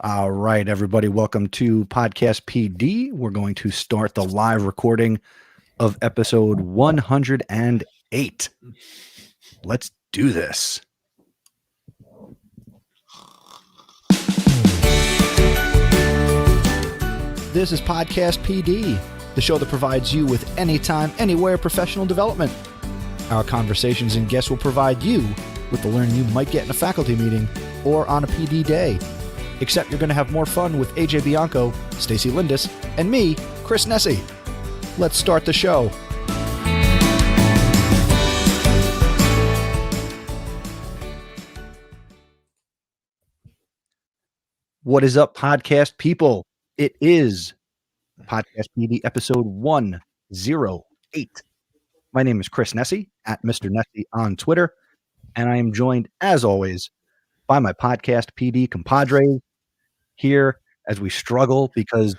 All right, everybody, welcome to Podcast PD. We're going to start the live recording of episode 108. Let's do this. This is Podcast PD, the show that provides you with anytime, anywhere professional development. Our conversations and guests will provide you with the learning you might get in a faculty meeting or on a PD day. Except you're going to have more fun with AJ Bianco, Stacey Lindis, and me, Chris Nessie. Let's start the show. What is up, podcast people? It is Podcast PD episode 108. My name is Chris Nessie, at Mr. Nessie on Twitter, and I am joined, as always, by my Podcast PD compadres here as we struggle because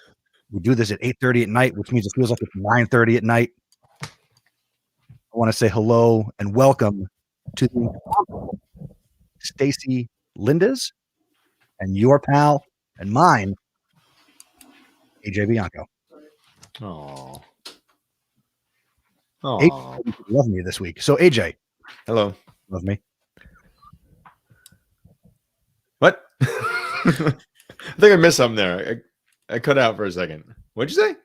we do this at 8:30 at night, which means it feels like it's 9:30 at night. I want to say hello and welcome to the Stacey Lindis and your pal and mine, AJ Bianco. Oh, AJ love me this week. So AJ, hello, love me. What? I think I missed something there. I cut out for a second. What'd you say?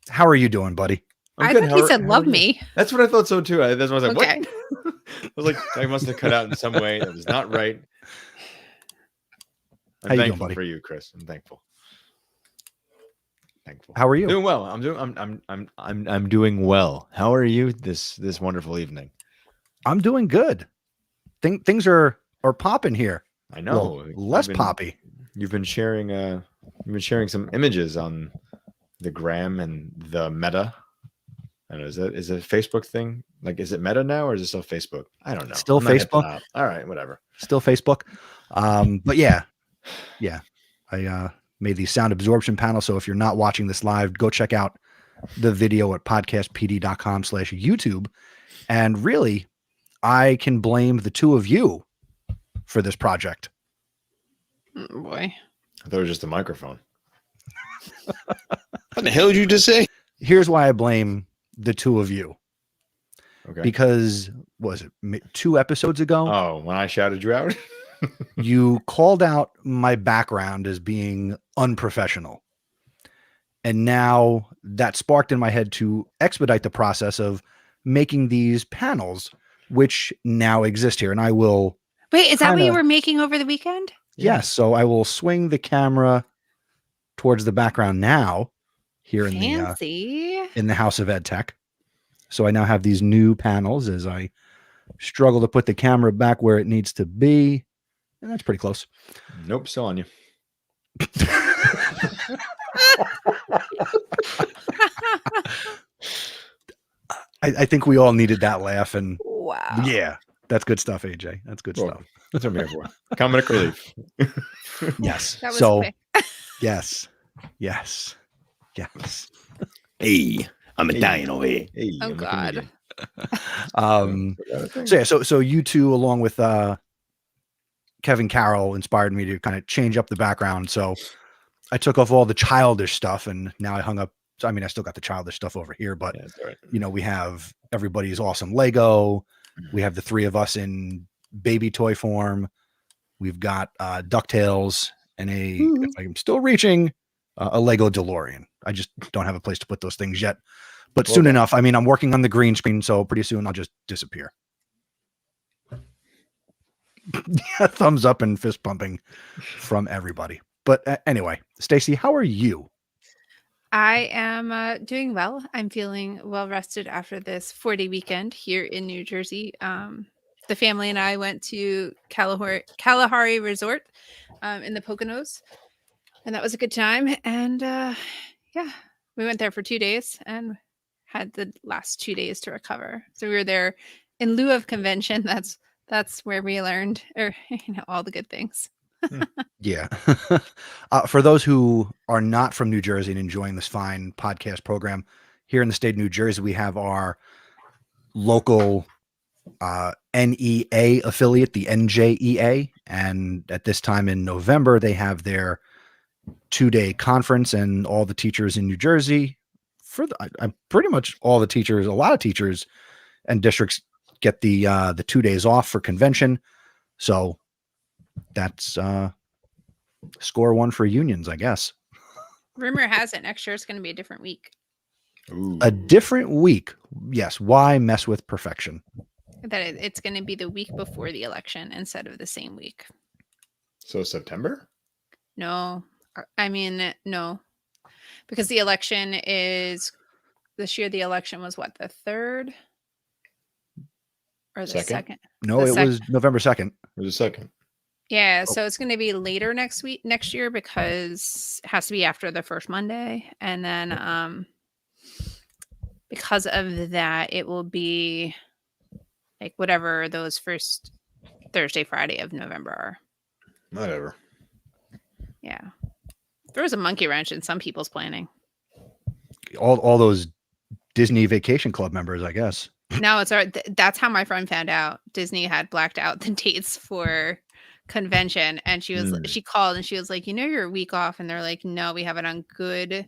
How are you doing, buddy? I thought he said love me. That's what I thought so too. That's what I was like, Okay. what? I was like, I must have cut out in some way. That was not right. How I'm you doing, thankful buddy? for you, Chris. I'm thankful. How are you? Doing well. I'm doing well. How are you this wonderful evening? I'm doing good. Things are popping here. I know. Well, less poppy. You've been sharing some images on the gram and the Meta. I don't know, is it a Facebook thing? Like, is it Meta now or is it still Facebook? I don't know. Still I'm not hip Facebook? enough. All right, whatever. Still Facebook. But yeah. I made the sound absorption panel. So if you're not watching this live, go check out the video at podcastpd.com/YouTube. And really, I can blame the two of you for this project. Oh, boy. I thought it was just a microphone. What the hell did you just say? Here's why I blame the two of you. Okay. Because, was it 2 episodes ago? Oh, when I shouted you out? You called out my background as being unprofessional. And now that sparked in my head to expedite the process of making these panels, which now exist here. And I will... Wait, is that what you were making over the weekend? Yes. So I will swing the camera towards the background now here in the House of Ed Tech. So I now have these new panels as I struggle to put the camera back where it needs to be. And that's pretty close. Nope, still on you. I think we all needed that laugh. And wow. Yeah, that's good stuff, AJ. That's good stuff. That's what I'm here for. Comedic relief. Yes. That was So, quick. yes. Hey, I'm Italian over here. Hey, Oh, I'm a God. comedian. So you two, along with Kevin Carroll, inspired me to kind of change up the background. So I took off all the childish stuff and now I hung up. I mean, I still got the childish stuff over here, but Yeah, that's all right. you know, we have everybody's awesome Lego. We have the three of us in baby toy form. We've got DuckTales and if I'm still reaching, a Lego DeLorean. I just don't have a place to put those things yet, but soon enough. I mean, I'm working on the green screen, so pretty soon I'll just disappear. Thumbs up and fist pumping from everybody. But anyway, Stacey, how are you? I am doing well. I'm feeling well rested after this 4-day weekend here in New Jersey. The family and I went to Kalahari Resort in the Poconos, and that was a good time. And yeah, we went there for 2 days and had the last 2 days to recover. So we were there in lieu of convention. That's where we learned, all the good things. Yeah. For those who are not from New Jersey and enjoying this fine podcast program, here in the state of New Jersey, we have our local NEA affiliate, the NJEA. And at this time in November, they have their 2-day conference, and all the teachers in New Jersey, I'm pretty much all the teachers, a lot of teachers and districts get the 2 days off for convention. So that's score one for unions, I guess. Rumor has it next year it's going to be a different week. Ooh. A different week. Yes. Why mess with perfection? That it's going to be the week before the election instead of the same week. So September? No, I mean, no, because the election is this year. The election was what, the 3rd or the second? No, The it was November 2nd. It was a second. Yeah, Oh. so it's going to be later next year, because it has to be after the first Monday, and then because of that, it will be like whatever those first Thursday, Friday of November are. Whatever. Yeah, there was a monkey wrench in some people's planning. All those Disney Vacation Club members, I guess. No, that's how my friend found out. Disney had blacked out the dates for convention, and she called and she was like, you're a week off, and they're like, no, we have it on good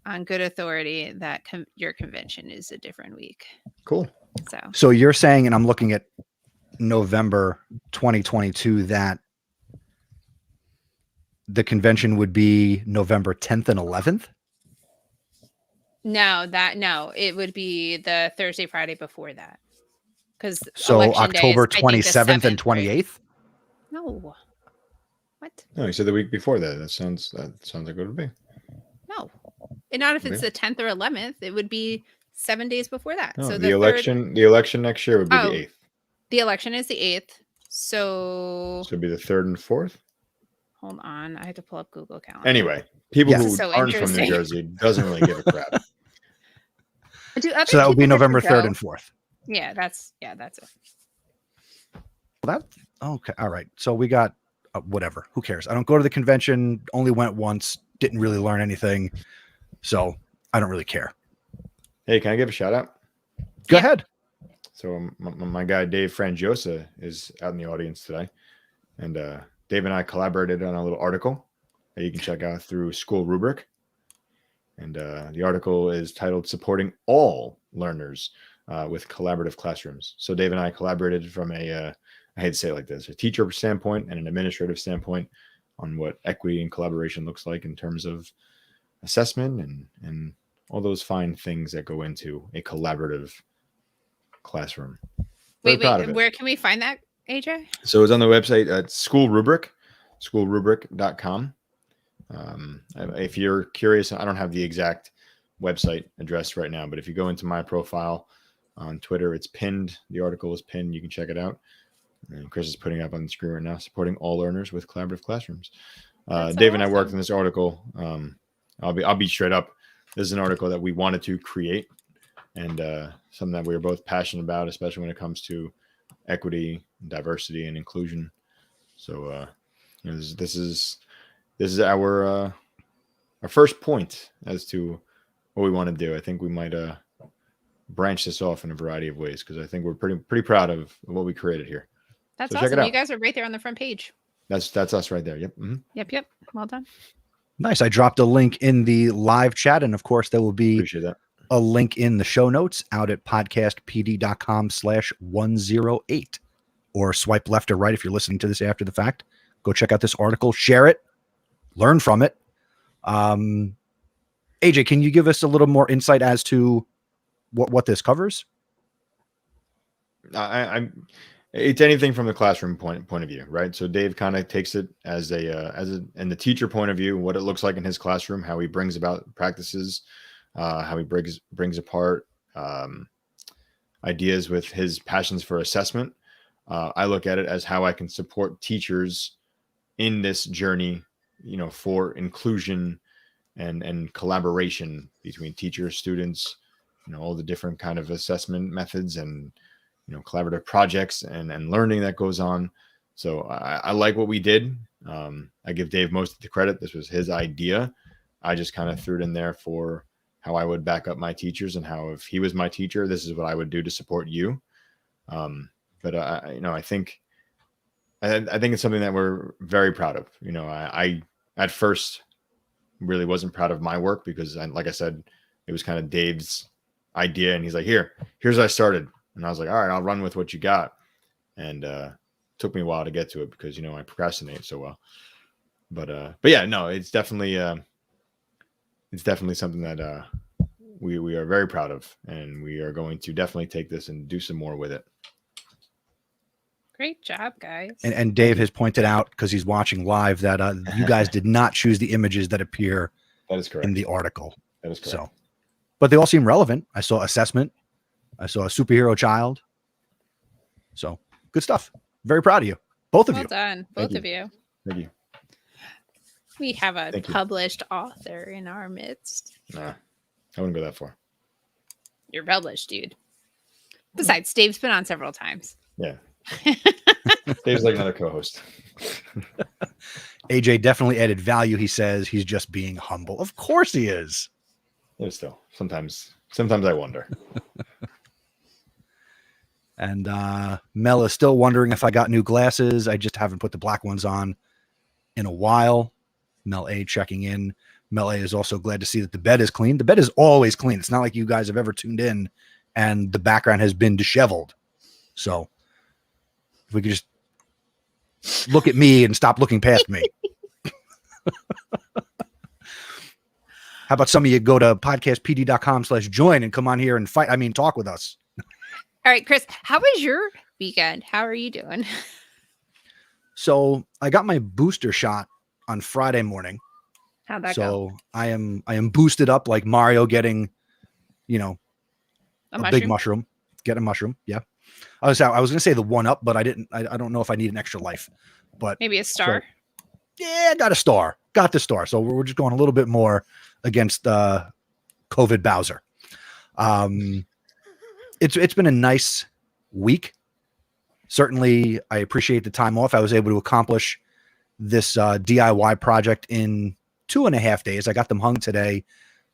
authority that your convention is a different week. Cool. So you're saying, and I'm looking at November 2022, that the convention would be November 10th and 11th? No, it would be the Thursday, Friday before that. Because so October 27th and 28th? Right? No. What? No, you said the week before that. That sounds like it would be. No. And not if it's the 10th or 11th. It would be 7 days before that. No, so the election next year would be the 8th. The election is the 8th. So it'd be the 3rd and 4th? Hold on. I have to pull up Google Calendar. Anyway, people who aren't from New Jersey doesn't really give a crap. So that would be November 3rd and 4th. Yeah, that's it. Well, okay. All right. So we got whatever. Who cares? I don't go to the convention. Only went once. Didn't really learn anything. So I don't really care. Hey, can I give a shout out? Go ahead. So my guy Dave Frangiosa is out in the audience today, and Dave and I collaborated on a little article that you can check out through School Rubric. And the article is titled "Supporting All Learners with Collaborative Classrooms." So Dave and I collaborated from I hate to say it like this, a teacher standpoint and an administrative standpoint on what equity and collaboration looks like in terms of assessment and all those fine things that go into a collaborative classroom. Wait, where can we find that, AJ? So it's on the website at School Rubric, schoolrubric.com. If you're curious, I don't have the exact website address right now, but if you go into my profile on Twitter, it's pinned. The article is pinned. You can check it out. And Chris is putting it up on the screen right now, supporting all learners with collaborative classrooms. Dave and I worked on this article. I'll be straight up. This is an article that we wanted to create, and something that we were both passionate about, especially when it comes to equity, diversity, and inclusion. So, this is our first point as to what we want to do. I think we might branch this off in a variety of ways, because I think we're pretty proud of what we created here. That's awesome. You guys are right there on the front page. That's us right there. Yep. Mm-hmm. Yep. Well done. Nice. I dropped a link in the live chat, and of course there will be a link in the show notes out at podcastpd.com/108, or swipe left or right if you're listening to this after the fact. Go check out this article, share it, learn from it. AJ, can you give us a little more insight as to what this covers? It's anything from the classroom point of view, right? So Dave kind of takes it as in the teacher point of view, what it looks like in his classroom, how he brings about practices, how he brings apart ideas with his passions for assessment. I look at it as how I can support teachers in this journey, for inclusion and collaboration between teachers, students, all the different kind of assessment methods and collaborative projects and learning that goes on. So I like what we did. I give Dave most of the credit. This was his idea. I just kind of threw it in there for how I would back up my teachers, and how, if he was my teacher, this is what I would do to support you. But I think it's something that we're very proud of. I at first really wasn't proud of my work because, like I said, it was kind of Dave's idea, and he's like, here's how I started, and I was like, all right, I'll run with what you got, and took me a while to get to it because I procrastinate so well, but yeah, no, it's definitely something that we are very proud of, and we are going to definitely take this and do some more with it. Great job, guys. And Dave has pointed out, because he's watching live, that you guys did not choose the images that appear That is correct. in the article. That is correct. So, but they all seem relevant. I saw assessment. I saw a superhero child. So good stuff. Very proud of you. Both of you. Well done. Both of you. Thank you. We have a Thank you. published author in our midst. Nah, I wouldn't go that far. You're published, dude. Besides, Dave's been on several times. Yeah. Dave's like another co-host. AJ definitely added value. He says he's just being humble. Of course he is. But still, sometimes I wonder. And Mel is still wondering if I got new glasses. I just haven't put the black ones on in a while. Mel A checking in. Mel A is also glad to see that the bed is clean. The bed is always clean. It's not like you guys have ever tuned in and the background has been disheveled. So if we could just look at me and stop looking past me. How about some of you go to podcastpd.com/join and come on here and talk with us. All right, Chris, how was your weekend? How are you doing? So I got my booster shot on Friday morning. How'd that go? So I am boosted up like Mario getting, a big mushroom. Get a mushroom. Yeah. I was going to say the 1-up, but I didn't. I don't know if I need an extra life. But maybe a star. So, yeah, I got a star. Got the star. So we're just going a little bit more against COVID Bowser. It's been a nice week. Certainly, I appreciate the time off. I was able to accomplish this DIY project in 2.5 days. I got them hung today,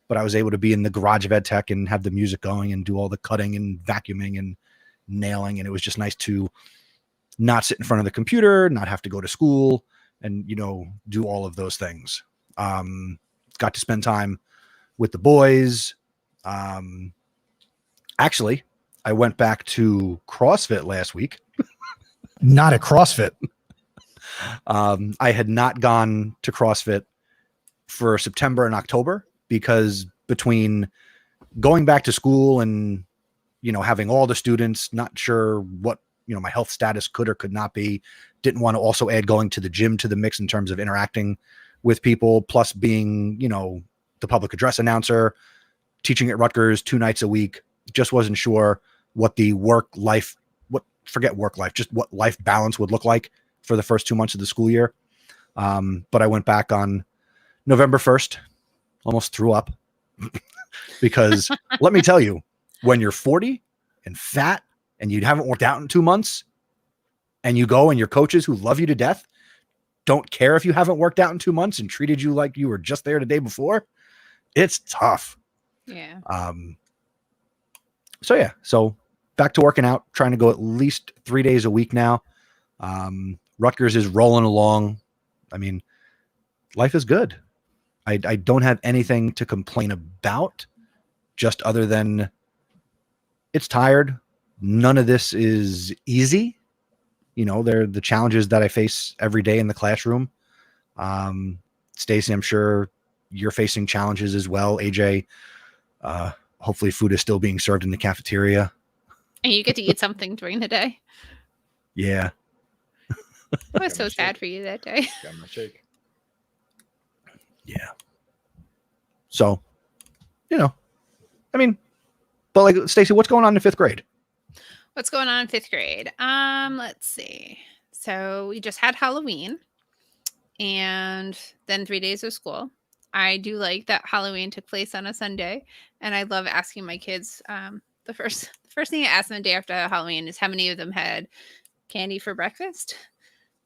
but I was able to be in the garage of EdTech and have the music going and do all the cutting and vacuuming and nailing. And it was just nice to not sit in front of the computer, not have to go to school, and do all of those things. Got to spend time with the boys. Actually, I went back to CrossFit last week. Not at CrossFit. I had not gone to CrossFit for September and October because between going back to school and, having all the students, not sure what, my health status could or could not be, didn't want to also add going to the gym to the mix in terms of interacting with people, plus being, the public address announcer, teaching at Rutgers 2 nights a week. Just wasn't sure what the what life balance would look like for the first 2 months of the school year. But I went back on November 1st, almost threw up because let me tell you, when you're 40 and fat and you haven't worked out in 2 months and you go and your coaches who love you to death don't care if you haven't worked out in 2 months and treated you like you were just there the day before, it's tough. Yeah. So back to working out, trying to go at least 3 days a week now. Rutgers is rolling along. I mean, life is good. I don't have anything to complain about, just other than it's tired. None of this is easy. They're the challenges that I face every day in the classroom. Stacey, I'm sure you're facing challenges as well. AJ, hopefully food is still being served in the cafeteria. And you get to eat something during the day. Yeah. I was so sad for you that day. Got my shake. Yeah. So, but like Stacey, what's going on in 5th grade? What's going on in 5th grade? Let's see. So we just had Halloween and then 3 days of school. I do like that Halloween took place on a Sunday, and I love asking my kids. The first thing I ask them the day after Halloween is how many of them had candy for breakfast.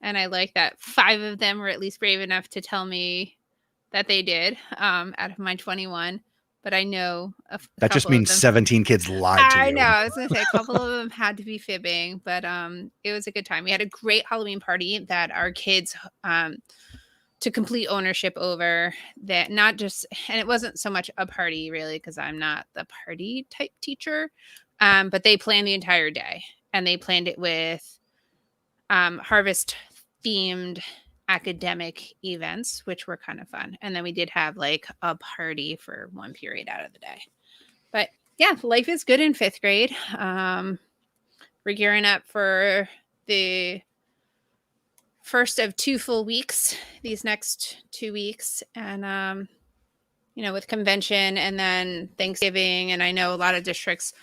And I like that 5 of them were at least brave enough to tell me that they did, out of my 21. But I know that just means 17 kids lied to you. I know. I was going to say a couple of them had to be fibbing, but it was a good time. We had a great Halloween party that our kids to complete ownership over that, not just, and it wasn't so much a party really, because I'm not the party type teacher, but they planned the entire day, and they planned it with harvest themed academic events, which were kind of fun. And then we did have like a party for one period out of the day. But yeah, life is good in 5th grade. We're gearing up for the first of 2 full weeks these next 2 weeks, and with convention and then Thanksgiving, and I know a lot of districts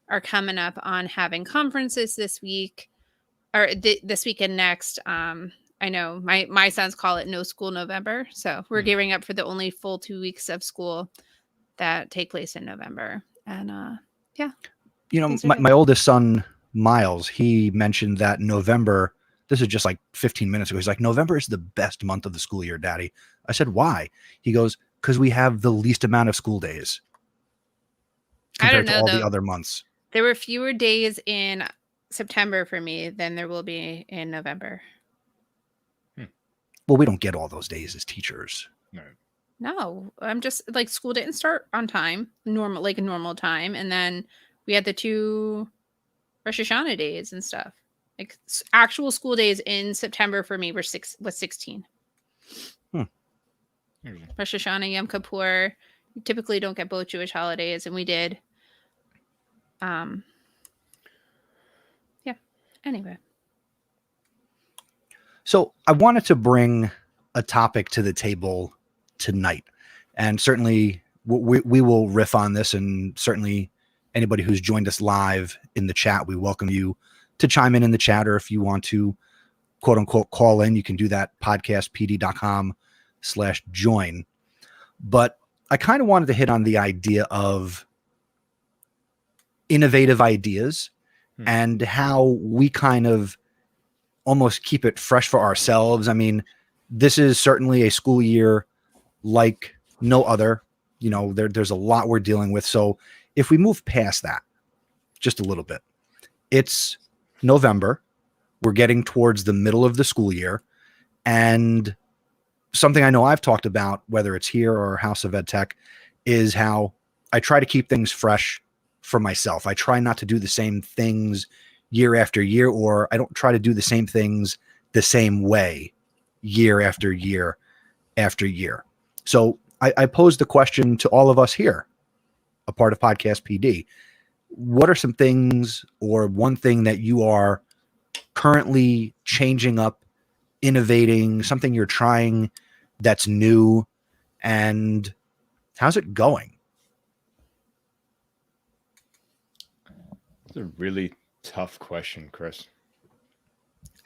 are coming up on having conferences this week or this week and next. I know my sons call it No School November, so we're gearing up for the only full 2 weeks of school that take place in November. And yeah, my oldest son Miles, he mentioned that November, this is just like 15 minutes ago, he's like, November is the best month of the school year, Daddy. I said, why? He goes, because we have the least amount of school days compared to all the other months. There were fewer days in September for me than there will be in November. Well, we don't get all those days as teachers. No, I'm just like, school didn't start on time, a normal time, and then we had the 2 Rosh Hashanah days and stuff. Like actual school days in September for me was 16. Rosh Hashanah, Yom Kippur. You typically don't get both Jewish holidays, and we did. Yeah. Anyway. So I wanted to bring a topic to the table tonight, and certainly we will riff on this, and certainly anybody who's joined us live in the chat, we welcome you to chime in the chat, or if you want to quote unquote call in, you can do that, podcastpd.com/join. But I kind of wanted to hit on the idea of innovative ideas and how we kind of almost keep it fresh for ourselves. I mean, this is certainly a school year like no other. There's a lot we're dealing with. So if we move past that just a little bit, it's November. We're getting towards the middle of the school year. And something I know I've talked about, whether it's here or House of Ed Tech, is how I try to keep things fresh for myself. I try not to do the same things year after year, or I don't try to do the same things the same way year after year after year. So I posed the question to all of us here, a part of Podcast PD. What are some things, or one thing that you are currently changing up, innovating, something you're trying that's new, and how's it going? It's a really tough question, Chris.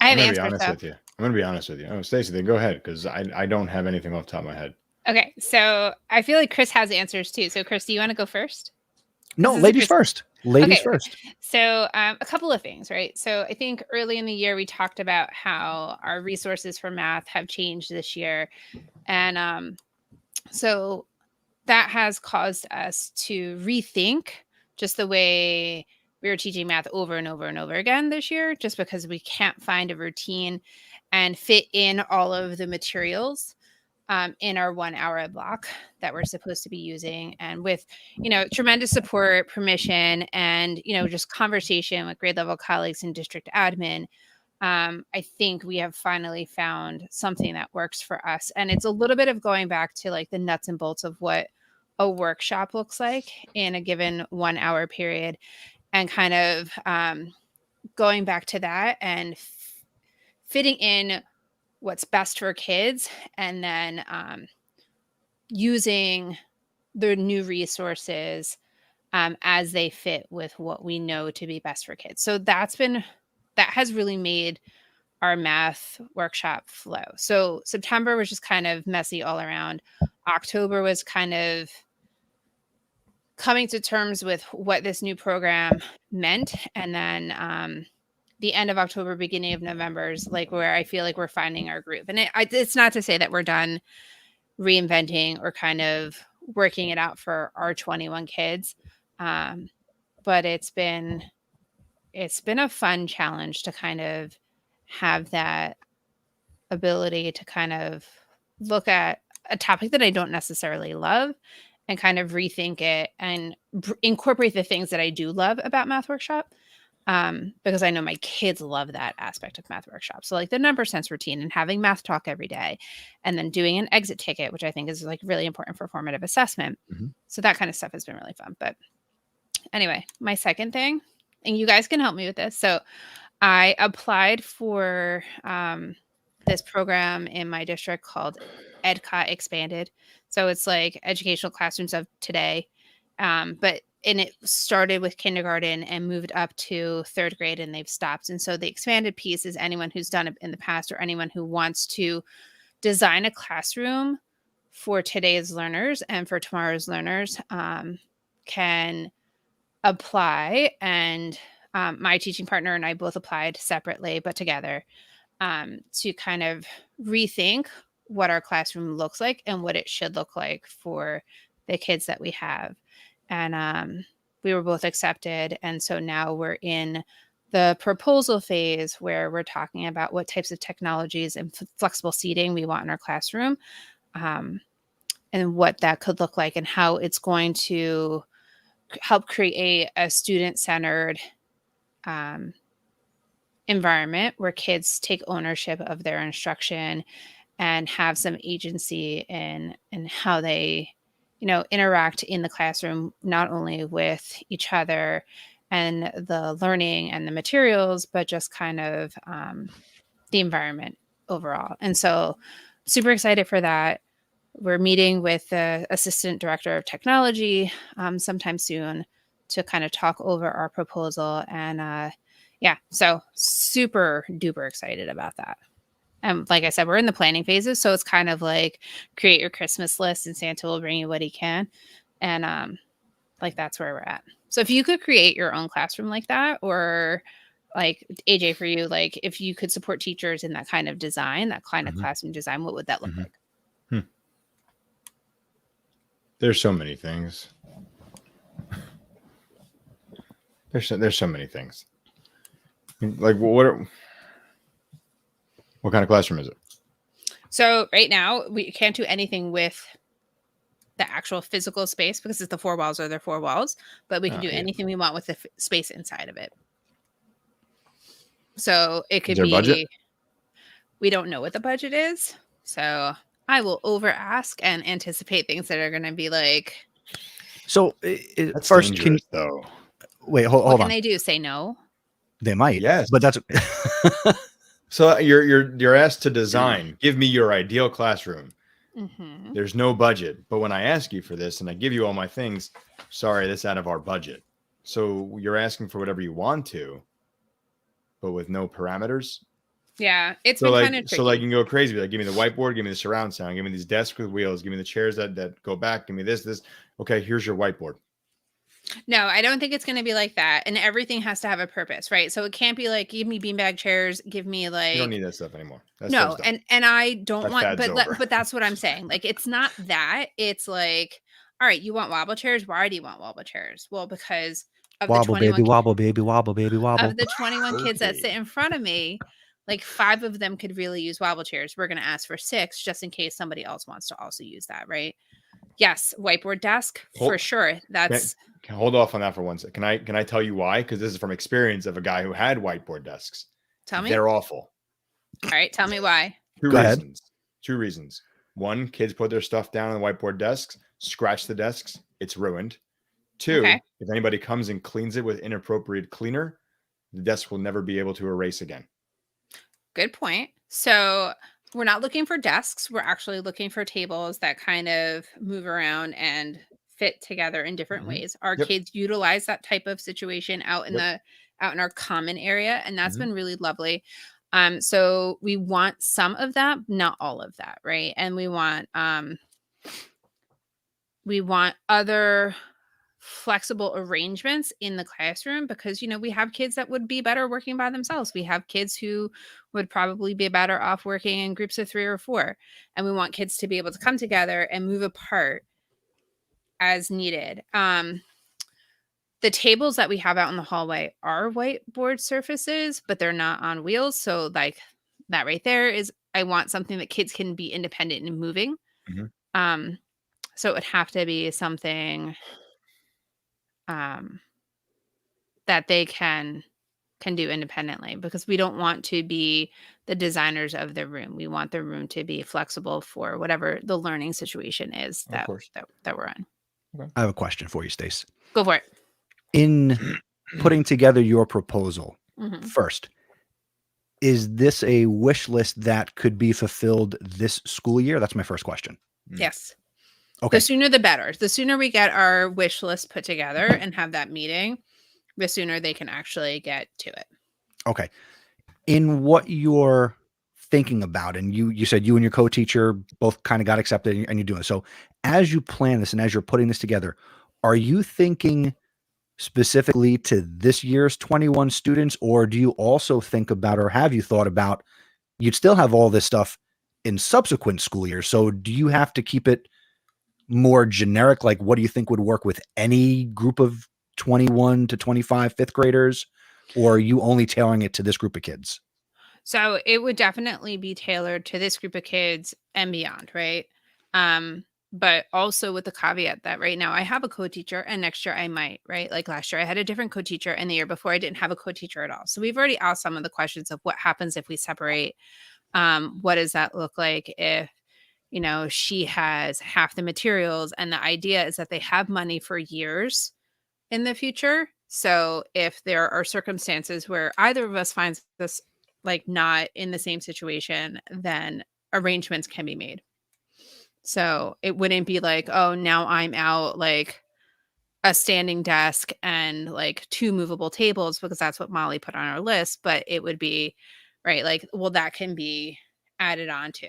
I have I'm answers. going to be honest with you. Oh, Stacey, then go ahead, because I don't have anything off the top of my head. Okay, so I feel like Chris has answers too. So Chris, do you want to go first? No, ladies first. Ladies first. So a couple of things, right? So I think early in the year, we talked about how our resources for math have changed this year. And so that has caused us to rethink just the way we were teaching math over and over and over again this year, just because we can't find a routine and fit in all of the materials in our 1 hour block that we're supposed to be using. And with, tremendous support, permission, and, just conversation with grade level colleagues and district admin, I think we have finally found something that works for us. And it's a little bit of going back to like the nuts and bolts of what a workshop looks like in a given 1 hour period, and kind of going back to that and fitting in what's best for kids, and then using the new resources as they fit with what we know to be best for kids. So that has really made our math workshop flow. So September was just kind of messy all around. October was kind of coming to terms with what this new program meant. And then the end of October, beginning of November is like where I feel like we're finding our groove. And it's not to say that we're done reinventing or kind of working it out for our 21 kids. But it's been a fun challenge to kind of have that ability to kind of look at a topic that I don't necessarily love and kind of rethink it and incorporate the things that I do love about Math Workshop. Because I know my kids love that aspect of Math Workshop. So like the number sense routine and having math talk every day, and then doing an exit ticket, which I think is like really important for formative assessment. So that kind of stuff has been really fun. But anyway, my second thing, and you guys can help me with this. So I applied for this program in my district called EdCot Expanded. So it's like educational classrooms of today. And it started with kindergarten and moved up to third grade, and they've stopped. And so the expanded piece is anyone who's done it in the past or anyone who wants to design a classroom for today's learners and for tomorrow's learners can apply. And my teaching partner and I both applied separately, but together, to kind of rethink what our classroom looks like and what it should look like for the kids that we have. And we were both accepted. And so now we're in the proposal phase where we're talking about what types of technologies and flexible seating we want in our classroom, and what that could look like and how it's going to help create a student-centered environment where kids take ownership of their instruction and have some agency in how they interact in the classroom, not only with each other and the learning and the materials, but just kind of the environment overall. And so super excited for that. We're meeting with the assistant director of technology sometime soon to kind of talk over our proposal. And so super duper excited about that. And like I said, we're in the planning phases. So it's kind of like create your Christmas list and Santa will bring you what he can. And like that's where we're at. So if you could create your own classroom like that, or like AJ for you, like if you could support teachers in that kind of design, that kind of classroom design, what would that look like? There's so many things. There's so many things. Like what kind of classroom is it? So right now we can't do anything with the actual physical space because it's the four walls are their four walls, but we can do anything we want with the space inside of it. So it could be, budget? We don't know what the budget is. So I will over ask and anticipate things that are going to be like. So That's first, dangerous, though. Wait, hold what on. can they do? Say no? They might. Yes. But that's. So you're asked to design. Give me your ideal classroom. Mm-hmm. There's no budget. But when I ask you for this and I give you all my things, sorry, that's out of our budget. So you're asking for whatever you want to, but with no parameters. Yeah, it's So been like, kind of tricky. so like you can go crazy. Like, give me the whiteboard, give me the surround sound, give me these desks with wheels, give me the chairs that go back, give me this. Okay, here's your whiteboard. No, I don't think it's going to be like that. And everything has to have a purpose, right? So it can't be like, give me beanbag chairs, give me like. You don't need that stuff anymore. No, and I don't That want, fad's over. but that's what I'm saying. Like, it's not that. It's like, all right, you want wobble chairs? Why do you want wobble chairs? Well, because of Wobble, the 21 baby, wobble, baby, wobble, baby, wobble. Of the 21 kids that sit in front of me, like 5 of them could really use wobble chairs. We're going to ask for 6 just in case somebody else wants to also use that, right? Yes, whiteboard desk for sure. That's can hold off on that for 1 second. Can I tell you why? Because this is from experience of a guy who had whiteboard desks. Tell me. They're awful. All right, tell me why. Two Go reasons. ahead. 2 reasons. 1, kids put their stuff down on the whiteboard desks, scratch the desks, it's ruined. 2, if anybody comes and cleans it with inappropriate cleaner, the desk will never be able to erase again. Good point. So we're not looking for desks. We're actually looking for tables that kind of move around and fit together in different ways. Our kids utilize that type of situation out in our common area, and that's been really lovely. So we want some of that, not all of that, right? And we want other flexible arrangements in the classroom because, we have kids that would be better working by themselves. We have kids who would probably be better off working in groups of 3 or 4. And we want kids to be able to come together and move apart as needed. The tables that we have out in the hallway are whiteboard surfaces, but they're not on wheels. So like that right there is I want something that kids can be independent in moving. Mhm. So it would have to be something um, that they can do independently, because we don't want to be the designers of the room. We want the room to be flexible for whatever the learning situation is Of course. that we're in. I have a question for you, Stace. Go for it. In putting together your proposal, Mhm. first, is this a wish list that could be fulfilled this school year? That's my first question. Yes. Okay. The sooner the better. The sooner we get our wish list put together and have that meeting, the sooner they can actually get to it. Okay. In what you're thinking about, and you said you and your co-teacher both kind of got accepted and you're doing it. So as you plan this and as you're putting this together, are you thinking specifically to this year's 21 students, or do you also think about, or have you thought about, you'd still have all this stuff in subsequent school years? So do you have to keep it more generic? Like, what do you think would work with any group of 21 to 25 fifth graders, or are you only tailoring it to this group of kids? So it would definitely be tailored to this group of kids and beyond, right? But also with the caveat that right now I have a co-teacher and next year I might, right? Like last year I had a different co-teacher and the year before I didn't have a co-teacher at all. So we've already asked some of the questions of what happens if we separate. What does that look like if, she has half the materials, and the idea is that they have money for years in the future. So if there are circumstances where either of us finds this like not in the same situation, then arrangements can be made. So it wouldn't be like, oh, now I'm out like a standing desk and like 2 movable tables, because that's what Molly put on our list, but it would be right, like, well, that can be added on to.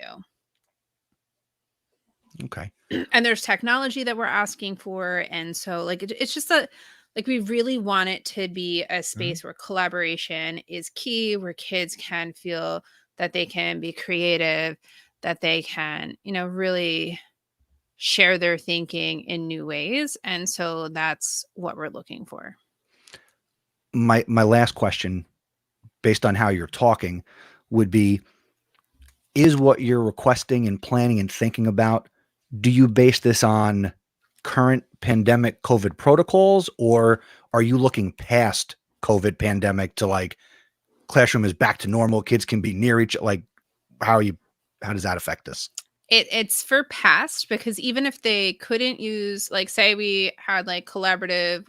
Okay. And there's technology that we're asking for, and so like it's just a like we really want it to be a space where collaboration is key, where kids can feel that they can be creative, that they can really share their thinking in new ways, and so that's what we're looking for. My last question, based on how you're talking, would be, is what you're requesting and planning and thinking about, do you base this on current pandemic COVID protocols, or are you looking past COVID pandemic to like classroom is back to normal, kids can be near each, like how does that affect this? It's for past, because even if they couldn't use, like, say we had like collaborative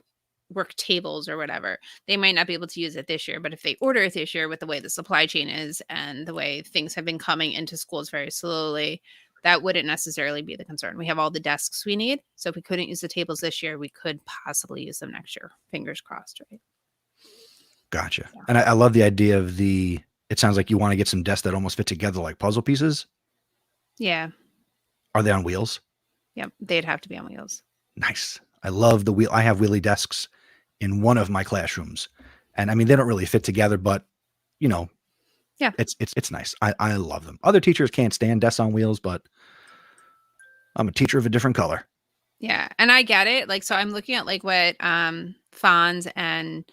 work tables or whatever, they might not be able to use it this year. But if they order it this year, with the way the supply chain is and the way things have been coming into schools very slowly, that wouldn't necessarily be the concern. We have all the desks we need. So if we couldn't use the tables this year, we could possibly use them next year. Fingers crossed, right? Gotcha. Yeah. And I love the idea of it sounds like you want to get some desks that almost fit together like puzzle pieces. Yeah. Are they on wheels? Yep. They'd have to be on wheels. Nice. I love the wheel. I have wheelie desks in one of my classrooms, and I mean, they don't really fit together, but yeah, it's nice. I love them. Other teachers can't stand desks on wheels, but I'm a teacher of a different color. Yeah. And I get it. Like, so I'm looking at like what Fonz and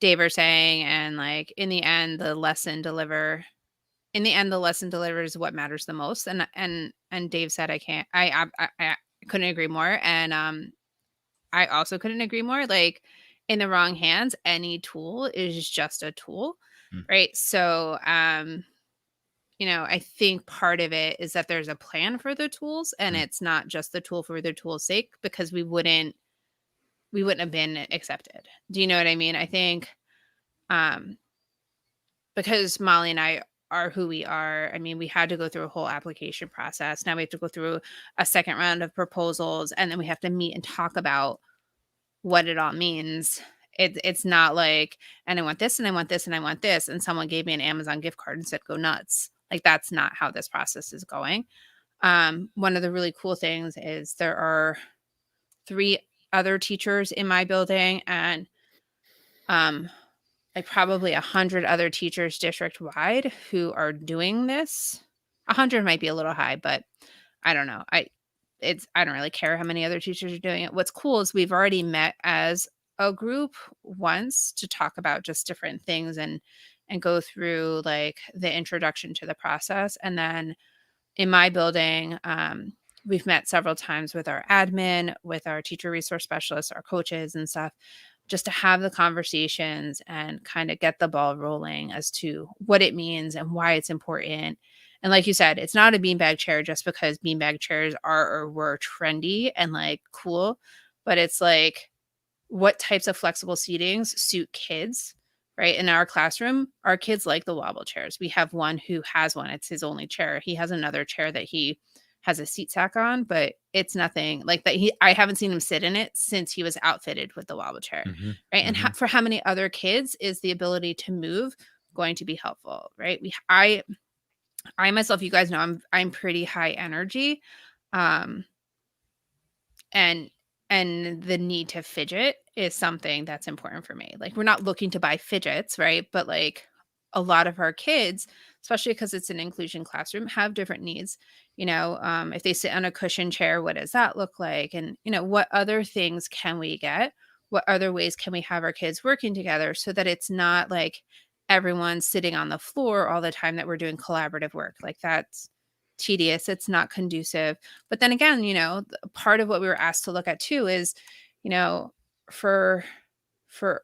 Dave are saying, and like in the end the lesson delivers what matters the most. And Dave said I couldn't agree more. And I also couldn't agree more. Like, in the wrong hands, any tool is just a tool. Right. So I think part of it is that there's a plan for the tools, and it's not just the tool for the tool's sake, because we wouldn't have been accepted. Do you know what I mean? I think because Molly and I are who we are. I mean, we had to go through a whole application process. Now we have to go through a second round of proposals, and then we have to meet and talk about what it all means. It's not like, and I want this, and I want this, and I want this, and someone gave me an Amazon gift card and said, go nuts. Like, that's not how this process is going. One of the really cool things is there are 3 other teachers in my building, and like probably 100 other teachers district wide who are doing this. 100 might be a little high, but I don't know. I don't really care how many other teachers are doing it. What's cool is we've already met as a group once to talk about just different things and and go through like the introduction to the process. And then in my building, we've met several times with our admin, with our teacher resource specialists, our coaches and stuff, just to have the conversations and kind of get the ball rolling as to what it means and why it's important. And like you said, it's not a beanbag chair just because beanbag chairs are or were trendy and like cool, but it's like, what types of flexible seatings suit kids, right? In our classroom, our kids like the wobble chairs. We have one who has one. It's his only chair. He has another chair that he has a seat sack on, but it's nothing like that. I haven't seen him sit in it since he was outfitted with the wobble chair, right? And for how many other kids is the ability to move going to be helpful, right? I myself, you guys know, I'm pretty high energy, and the need to fidget is something that's important for me. Like, we're not looking to buy fidgets, right? But like a lot of our kids, especially because it's an inclusion classroom, have different needs. If they sit on a cushion chair, what does that look like? And, what other things can we get? What other ways can we have our kids working together so that it's not like everyone sitting on the floor all the time, that we're doing collaborative work? Like, that's tedious. It's not conducive. But then again, part of what we were asked to look at too is, for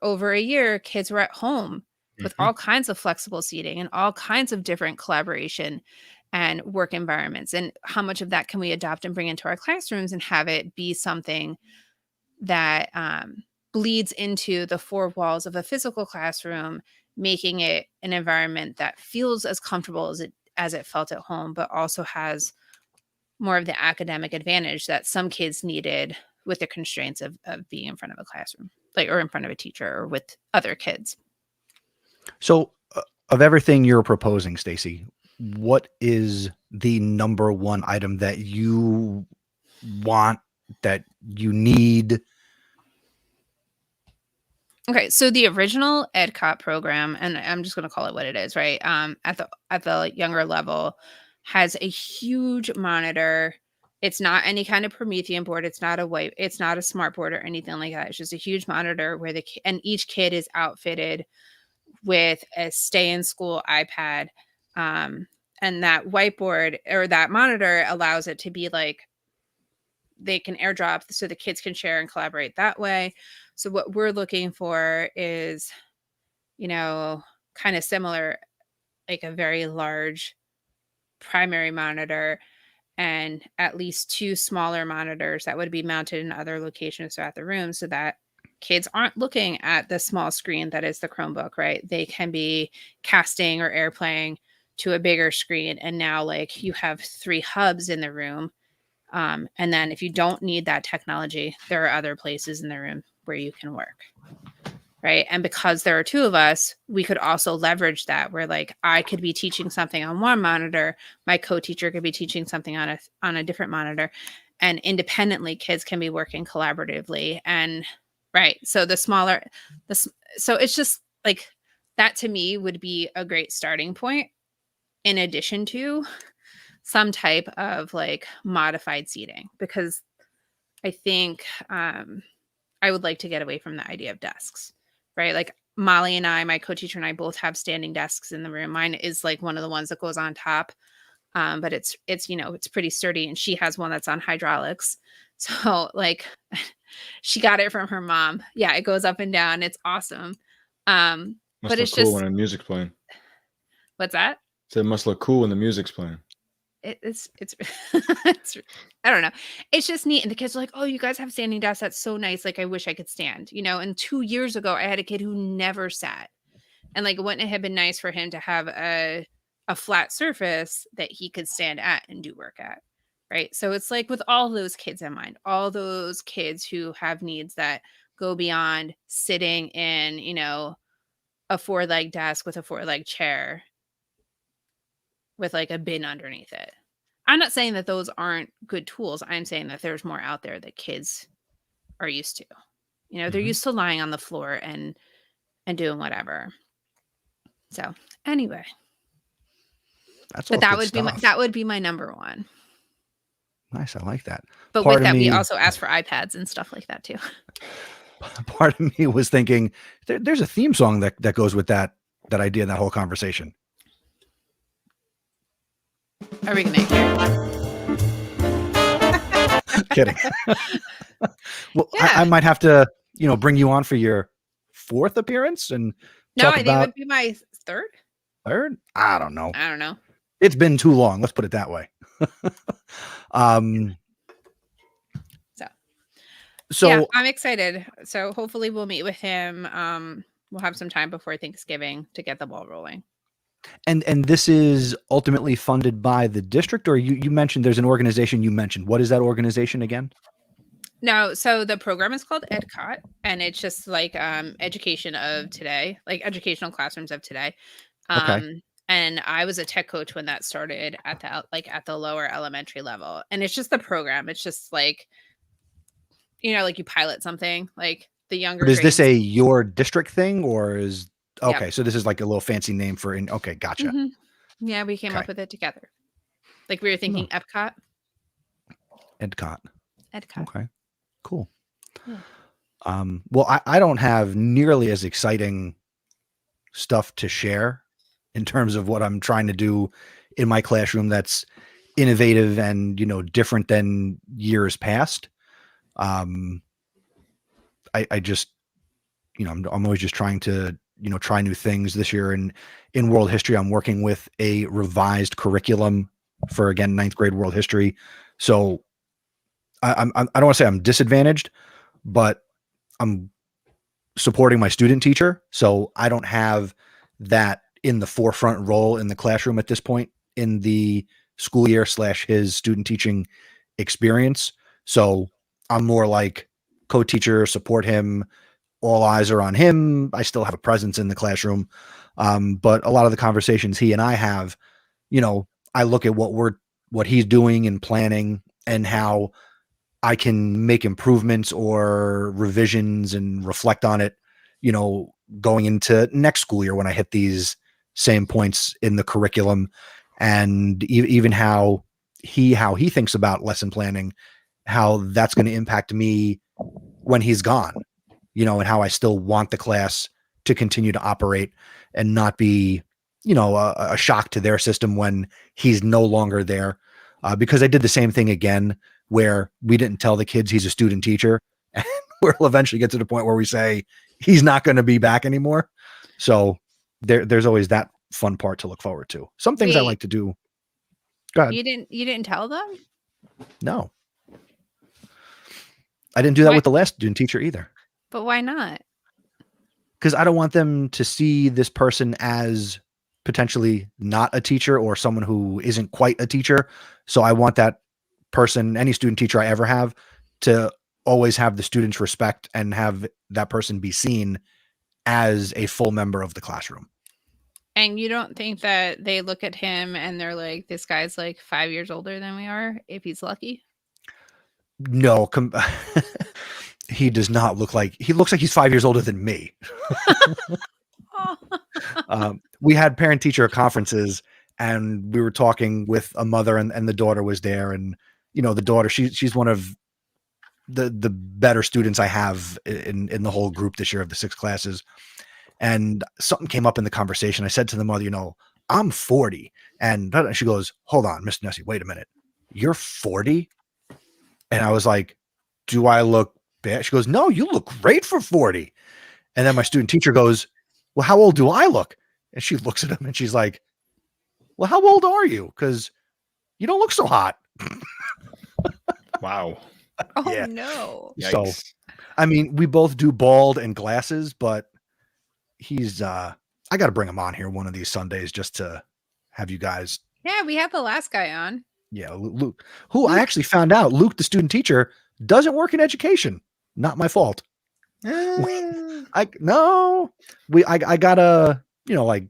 over a year, kids were at home with all kinds of flexible seating and all kinds of different collaboration and work environments. And how much of that can we adopt and bring into our classrooms and have it be something that bleeds into the four walls of a physical classroom, making it an environment that feels as comfortable as it felt at home, but also has more of the academic advantage that some kids needed with the constraints of being in front of a classroom, or in front of a teacher or with other kids. So of everything you're proposing, Stacey, what is the number one item that you want, that you need? Okay, so the original EdCop program, and I'm just going to call it what it is, right? At the younger level, has a huge monitor. It's not any kind of Promethean board. It's not a smart board or anything like that. It's just a huge monitor where and each kid is outfitted with a stay in school iPad. And that whiteboard or that monitor allows it to be like, they can airdrop so the kids can share and collaborate that way. So what we're looking for is, kind of similar, like a very large primary monitor and at least two smaller monitors that would be mounted in other locations throughout the room, so that kids aren't looking at the small screen that is the Chromebook, right? They can be casting or airplaying to a bigger screen. And now, like, you have 3 hubs in the room. And then if you don't need that technology, there are other places in the room where you can work, right? And because there are 2 of us, we could also leverage that, where like I could be teaching something on one monitor, my co-teacher could be teaching something on a different monitor, and independently kids can be working collaboratively. And right, so so it's just like that, to me, would be a great starting point, in addition to some type of like modified seating, because I think I would like to get away from the idea of desks, right? Like Molly and I, my co-teacher and I, both have standing desks in the room. Mine is like one of the ones that goes on top, but it's pretty sturdy, and she has one that's on hydraulics. So like she got it from her mom. Yeah, it goes up and down. It's awesome. Must But look it's cool just, when the music's playing. what's that? So it must look cool when the music's playing. It's I don't know. It's just neat. And the kids are like, oh, you guys have standing desks. That's so nice. Like, I wish I could stand, and 2 years ago, I had a kid who never sat. And like, wouldn't it have been nice for him to have a flat surface that he could stand at and do work at? Right. So it's like, with all those kids in mind, all those kids who have needs that go beyond sitting in, a 4-leg desk with a 4-leg chair with like a bin underneath it. I'm not saying that those aren't good tools. I'm saying that there's more out there that kids are used to. They're used to lying on the floor and doing whatever. So anyway, that would be my number one. Nice, I like that. But with that, we also ask for iPads and stuff like that too. Part of me was thinking, there's a theme song that goes with that that idea in that whole conversation. Are we gonna hear? Kidding. Well, Yeah. I might have to, bring you on for your 4th appearance and No, talk I think it about would be my third. 3rd. I don't know. I don't know. It's been too long. Let's put it that way. So yeah, I'm excited. So hopefully we'll meet with him. We'll have some time before Thanksgiving to get the ball rolling. and this is ultimately funded by the district, or you mentioned there's an organization you mentioned. What is that organization again? No, so the program is called EdCot, and it's just like education of today, like educational classrooms of today. Okay. And I was a tech coach when that started at the lower elementary level. And it's just the program. It's just like, like you pilot something, like the younger But is this grades. your district thing, or is Yep. okay? So this is like a little fancy name for okay, gotcha. Mhm. Yeah, we came up Okay. with it together. Like we were thinking Epcot. EdCot. EdCot. Okay, cool. Yeah. Well, I don't have nearly as exciting stuff to share in terms of what I'm trying to do in my classroom that's innovative and different than years past. I just I'm always just trying to try new things. This year in world history, I'm working with a revised curriculum for, again, 9th grade world history. So I don't want to say I'm disadvantaged, but I'm supporting my student teacher. So I don't have that in the forefront role in the classroom at this point in the school year / his student teaching experience. So I'm more like co-teacher, support him. All eyes are on him. I still have a presence in the classroom. But a lot of the conversations he and I have, I look at what he's doing and planning and how I can make improvements or revisions and reflect on it, going into next school year when I hit these same points in the curriculum, and even how he thinks about lesson planning, how that's going to impact me when he's gone, and how I still want the class to continue to operate and not be, a shock to their system when he's no longer there. Because I did the same thing again, where we didn't tell the kids he's a student teacher, and we'll eventually get to the point where we say he's not going to be back anymore. So there's always that fun part to look forward to. Some things I like to do. Go ahead. You didn't tell them? No, I didn't do that with the last student teacher either. But why not? Because I don't want them to see this person as potentially not a teacher or someone who isn't quite a teacher. So I want that person, any student teacher I ever have, to always have the students' respect and have that person be seen as a full member of the classroom. And you don't think that they look at him and they're like, this guy's like 5 years older than we are, if he's lucky? No, he does not look like, he looks like he's 5 years older than me. We had parent teacher conferences, and we were talking with a mother, and the daughter was there. And, the daughter, she's one of the better students I have in the whole group this year of the 6 classes. And something came up in the conversation. I said to the mother, I'm 40. And she goes, hold on, Mr. Nessie, wait a minute. You're 40? And I was like, do I look bad? She goes, no, you look great for 40. And then my student teacher goes, well, how old do I look? And she looks at him and she's like, well, how old are you? Because you don't look so hot. Wow. Oh, Yeah. no. Yikes. So, I mean, we both do bald and glasses, but he's, I got to bring him on here one of these Sundays just to have you guys. Yeah, we had the last guy on. Yeah. Luke, who I actually found out, Luke, the student teacher, doesn't work in education. Not my fault. I gotta, like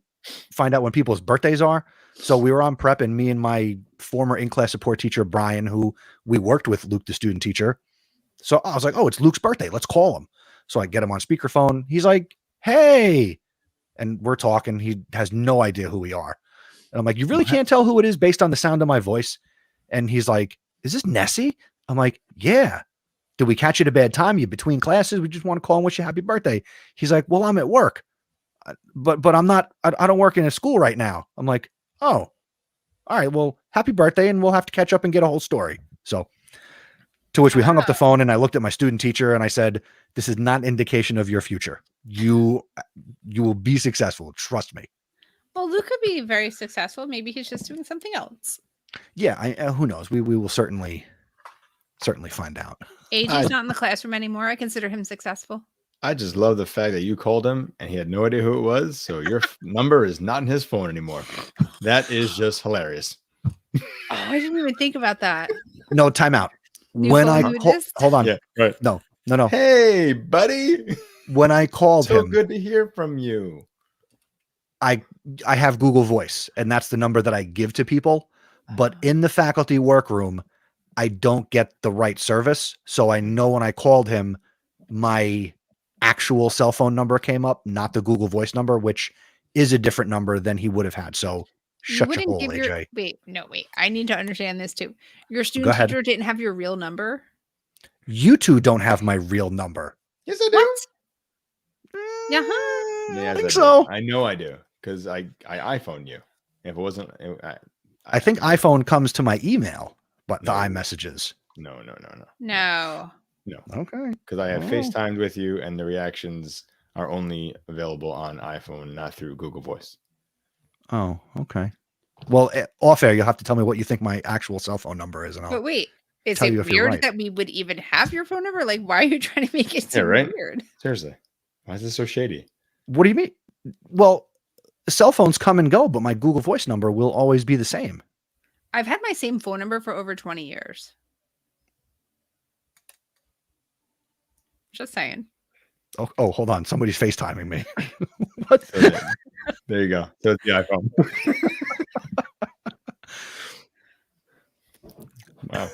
find out when people's birthdays are. So we were on prep, and me and my former in-class support teacher, Brian, who we worked with Luke, the student teacher. So I was like, oh, it's Luke's birthday. Let's call him. So I get him on speakerphone. He's like, hey, and we're talking. He has no idea who we are. And I'm like, you really can't tell who it is based on the sound of my voice? And he's like, is this Nessie? I'm like, yeah. Did we catch you at a bad time? You between classes? We just want to call and wish you happy birthday. He's like, well, I'm at work. but I'm not, I don't work in a school right now. I'm like, oh, all right, well, happy birthday. And we'll have to catch up and get a whole story. So to which we hung up the phone and I looked at my student teacher and I said, this is not an indication of your future. You will be successful. Trust me. Well, Luke could be very successful. Maybe he's just doing something else. Yeah. Who knows? We will certainly find out. AJ's not in the classroom anymore. I consider him successful. I just love the fact that you called him and he had no idea who it was. So your number is not in his phone anymore. That is just hilarious. Oh, I didn't even think about that. No, time out. When I hold on. Yeah, right. No. Hey, buddy. When I called So him, good to hear from you. I have Google Voice, and that's the number that I give to people. But in the faculty workroom, I don't get the right service. So I know when I called him, my actual cell phone number came up, not the Google Voice number, which is a different number than he would have had. So shut your hole, AJ. Wait. I need to understand this too. Your student teacher didn't have your real number? You two don't have my real number. Yes, I do. What? I think so. I know I do because I iPhone you. If it wasn't, I think iPhone comes to my email, but the iMessages. No. Okay. Because I have FaceTimed with you, and the reactions are only available on iPhone, not through Google Voice. Oh, okay. Well, off air, you'll have to tell me what you think my actual cell phone number is, and But wait, is it weird that we would even have your phone number? Like, why are you trying to make it so weird? Seriously, why is this so shady? What do you mean? Well, cell phones come and go, but my Google Voice number will always be the same. I've had my same phone number for over 20 years. Just saying. Oh, hold on. Somebody's FaceTiming me. What? So, there you go. So it's the iPhone. Wow.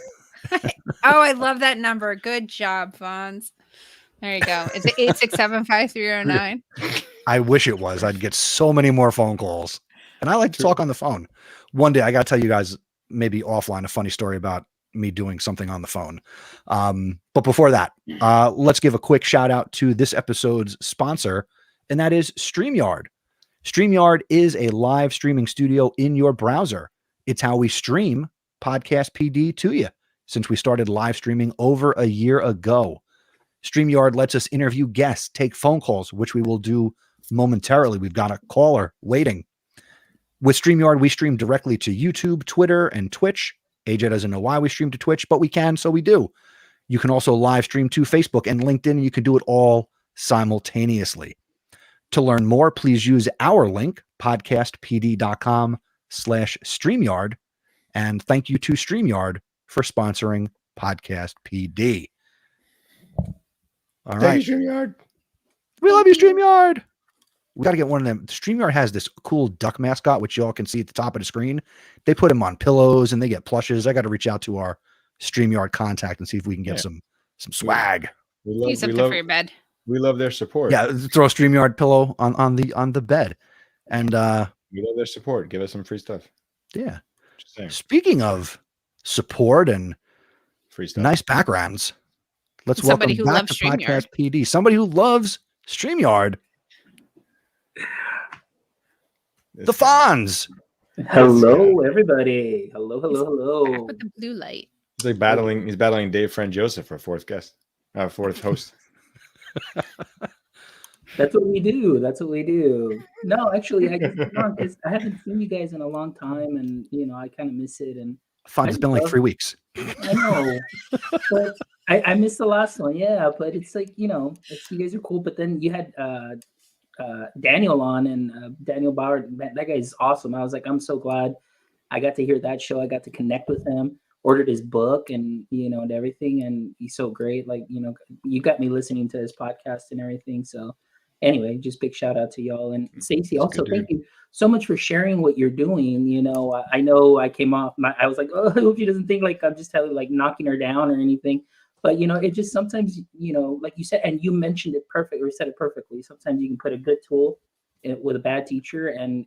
Oh, I love that number. Good job, Fonz. There you go. Is it 8675309? I wish it was. I'd get so many more phone calls. And I like to talk on the phone. One day, I got to tell you guys, maybe offline, a funny story about me doing something on the phone. But before that, let's give a quick shout out to this episode's sponsor, and that is StreamYard. StreamYard is a live streaming studio in your browser. It's how we stream PodcastPD to you since we started live streaming over a year ago. StreamYard lets us interview guests, take phone calls, which we will do momentarily. We've got a caller waiting. With StreamYard, we stream directly to YouTube, Twitter, and Twitch. AJ doesn't know why we stream to Twitch, but we can, so we do. You can also live stream to Facebook and LinkedIn, and you can do it all simultaneously. To learn more, please use our link, podcastpd.com/StreamYard. And thank you to StreamYard for sponsoring Podcast PD. All right. Thank you, StreamYard. We love you, StreamYard. We got to get one of them. StreamYard has this cool duck mascot, which y'all can see at the top of the screen. They put him on pillows and they get plushes. I got to reach out to our StreamYard contact and see if we can get some swag. Use something for your bed. We love their support. Yeah, throw a StreamYard pillow on the bed. And we love their support. Give us some free stuff. Yeah. Speaking of support and free stuff, nice backgrounds, let's somebody welcome back to Podcast PD. Somebody who loves StreamYard. The Fonz. Hello, everybody. Hello. Back with the blue light. He's like battling. He's battling Dave Friend Joseph for fourth host. That's what we do. No, actually, I guess because I haven't seen you guys in a long time, and I kind of miss it. And Fonz, it's been like 3 weeks. I know, but I missed the last one. Yeah, but it's like you guys are cool. But then you had Daniel on, and Daniel Bauer. That guy's awesome. I was like, I'm so glad I got to hear that show. I got to connect with him. Ordered his book and and everything, and he's so great. Like you got me listening to his podcast and everything. So anyway, just big shout out to y'all. And Stacey, also thank you so much for sharing what you're doing. I know I came off. I was like, oh, I hope she doesn't think like I'm just knocking her down or anything. But it just sometimes like you said, and you mentioned it perfect, or said it perfectly. Sometimes you can put a good tool with a bad teacher, and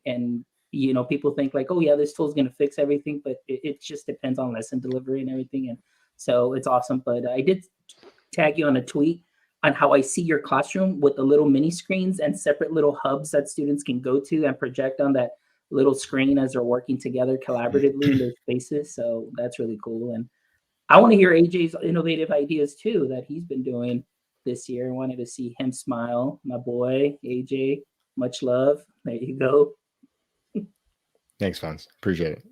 people think like, oh yeah, this tool is going to fix everything, but it just depends on lesson delivery and everything. And so it's awesome. But I did tag you on a tweet on how I see your classroom with the little mini screens and separate little hubs that students can go to and project on that little screen as they're working together collaboratively in their spaces. So that's really cool. And I want to hear AJ's innovative ideas too that he's been doing this year. I wanted to see him smile. My boy, AJ, much love. There you go. Thanks, Fonz. Appreciate it.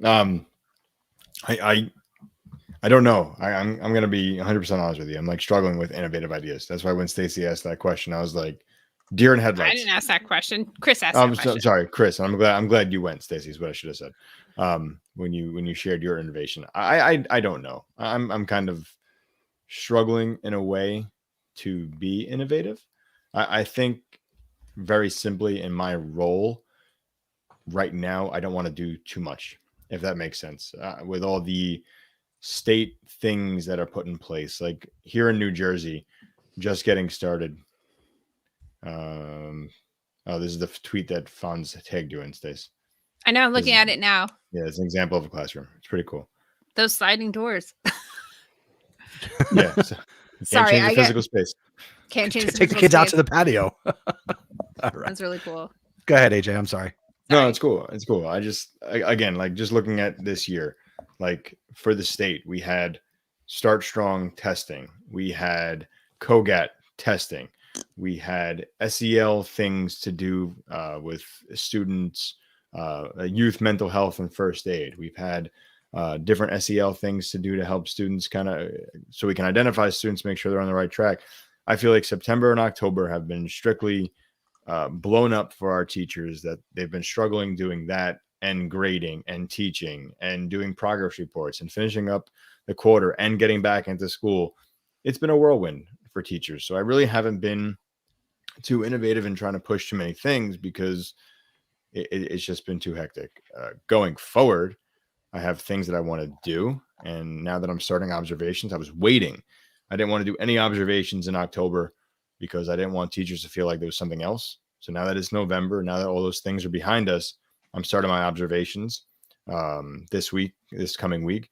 I don't know. I'm going to be 100% honest with you. I'm like struggling with innovative ideas. That's why when Stacey asked that question, I was like, deer in I headlights. didn't ask that question. Chris asked that question. Sorry, Chris. I'm glad you went, Stacey, is what I should have said. When you shared your innovation. I don't know. I'm kind of struggling in a way to be innovative. I think very simply in my role right now, I don't want to do too much, if that makes sense. With all the state things that are put in place, like here in New Jersey, just getting started. This is the tweet that Fonz tagged you in, Stace. I know. I'm looking at it now. Yeah, it's an example of a classroom. It's pretty cool. Those sliding doors. Yeah. So Sorry, change the physical space. Can't change. Take the kids out to the patio. All right. That's really cool. Go ahead, AJ. I'm sorry. No, it's cool. It's cool. Again, like just looking at this year, like for the state, we had Start Strong testing. We had COGAT testing. We had SEL things to do with students, youth mental health and first aid. We've had different SEL things to do to help students so we can identify students, make sure they're on the right track. I feel like September and October have been strictly blown up for our teachers, that they've been struggling doing that and grading and teaching and doing progress reports and finishing up the quarter and getting back into school. It's been a whirlwind for teachers. So I really haven't been too innovative in trying to push too many things because it's just been too hectic. Going forward, I have things that I want to do. And now that I'm starting observations, I was waiting. I didn't want to do any observations in October because I didn't want teachers to feel like there was something else. So now that it's November, now that all those things are behind us, I'm starting my observations this coming week.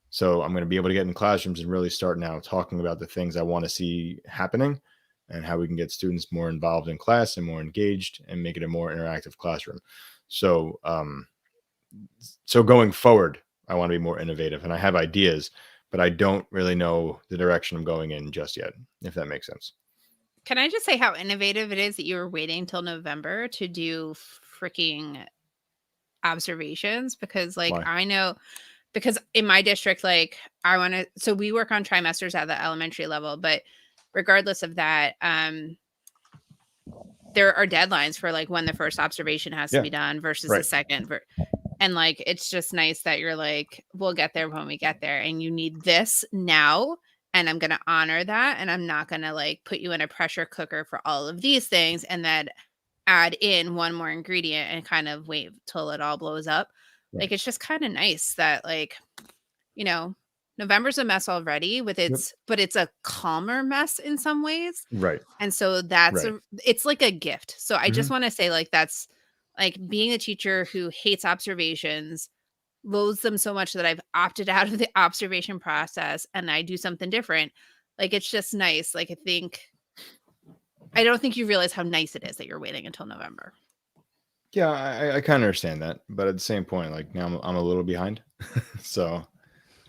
So I'm going to be able to get in classrooms and really start now talking about the things I want to see happening and how we can get students more involved in class and more engaged and make it a more interactive classroom. So, so going forward, I want to be more innovative, and I have ideas, but I don't really know the direction I'm going in just yet, if that makes sense. Can I just say how innovative it is that you were waiting till November to do freaking observations? Because like, Why? I know, because in my district, like so we work on trimesters at the elementary level, but regardless of that, there are deadlines for like when the first observation has to be done versus the second. And like, it's just nice that you're like, we'll get there when we get there, and you need this now. And I'm going to honor that. And I'm not going to like put you in a pressure cooker for all of these things and then add in one more ingredient and kind of wait till it all blows up. Right. Like, it's just kind of nice that, like, you know, November's a mess already with its, but it's a calmer mess in some ways. Right. And so that's, it's like a gift. So I just want to say, like, that's like being a teacher who hates observations, loathes them so much that I've opted out of the observation process and I do something different. Like, it's just nice. Like, I don't think you realize how nice it is that you're waiting until November. Yeah, I kind of understand that. But at the same point, like, now I'm a little behind. So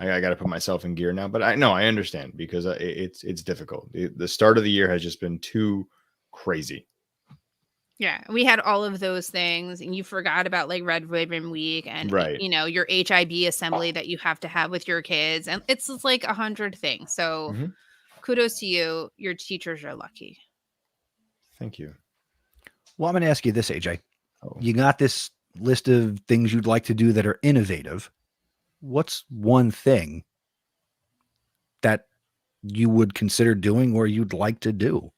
I got to put myself in gear now. But I understand because it's difficult. The start of the year has just been too crazy. Yeah, we had all of those things, and you forgot about like Red Ribbon Week and you know, your HIB assembly that you have to have with your kids, and it's just like 100 things. So kudos to you. Your teachers are lucky. Thank you. Well, I'm going to ask you this, AJ. You got this list of things you'd like to do that are innovative. What's one thing that you would consider doing or you'd like to do?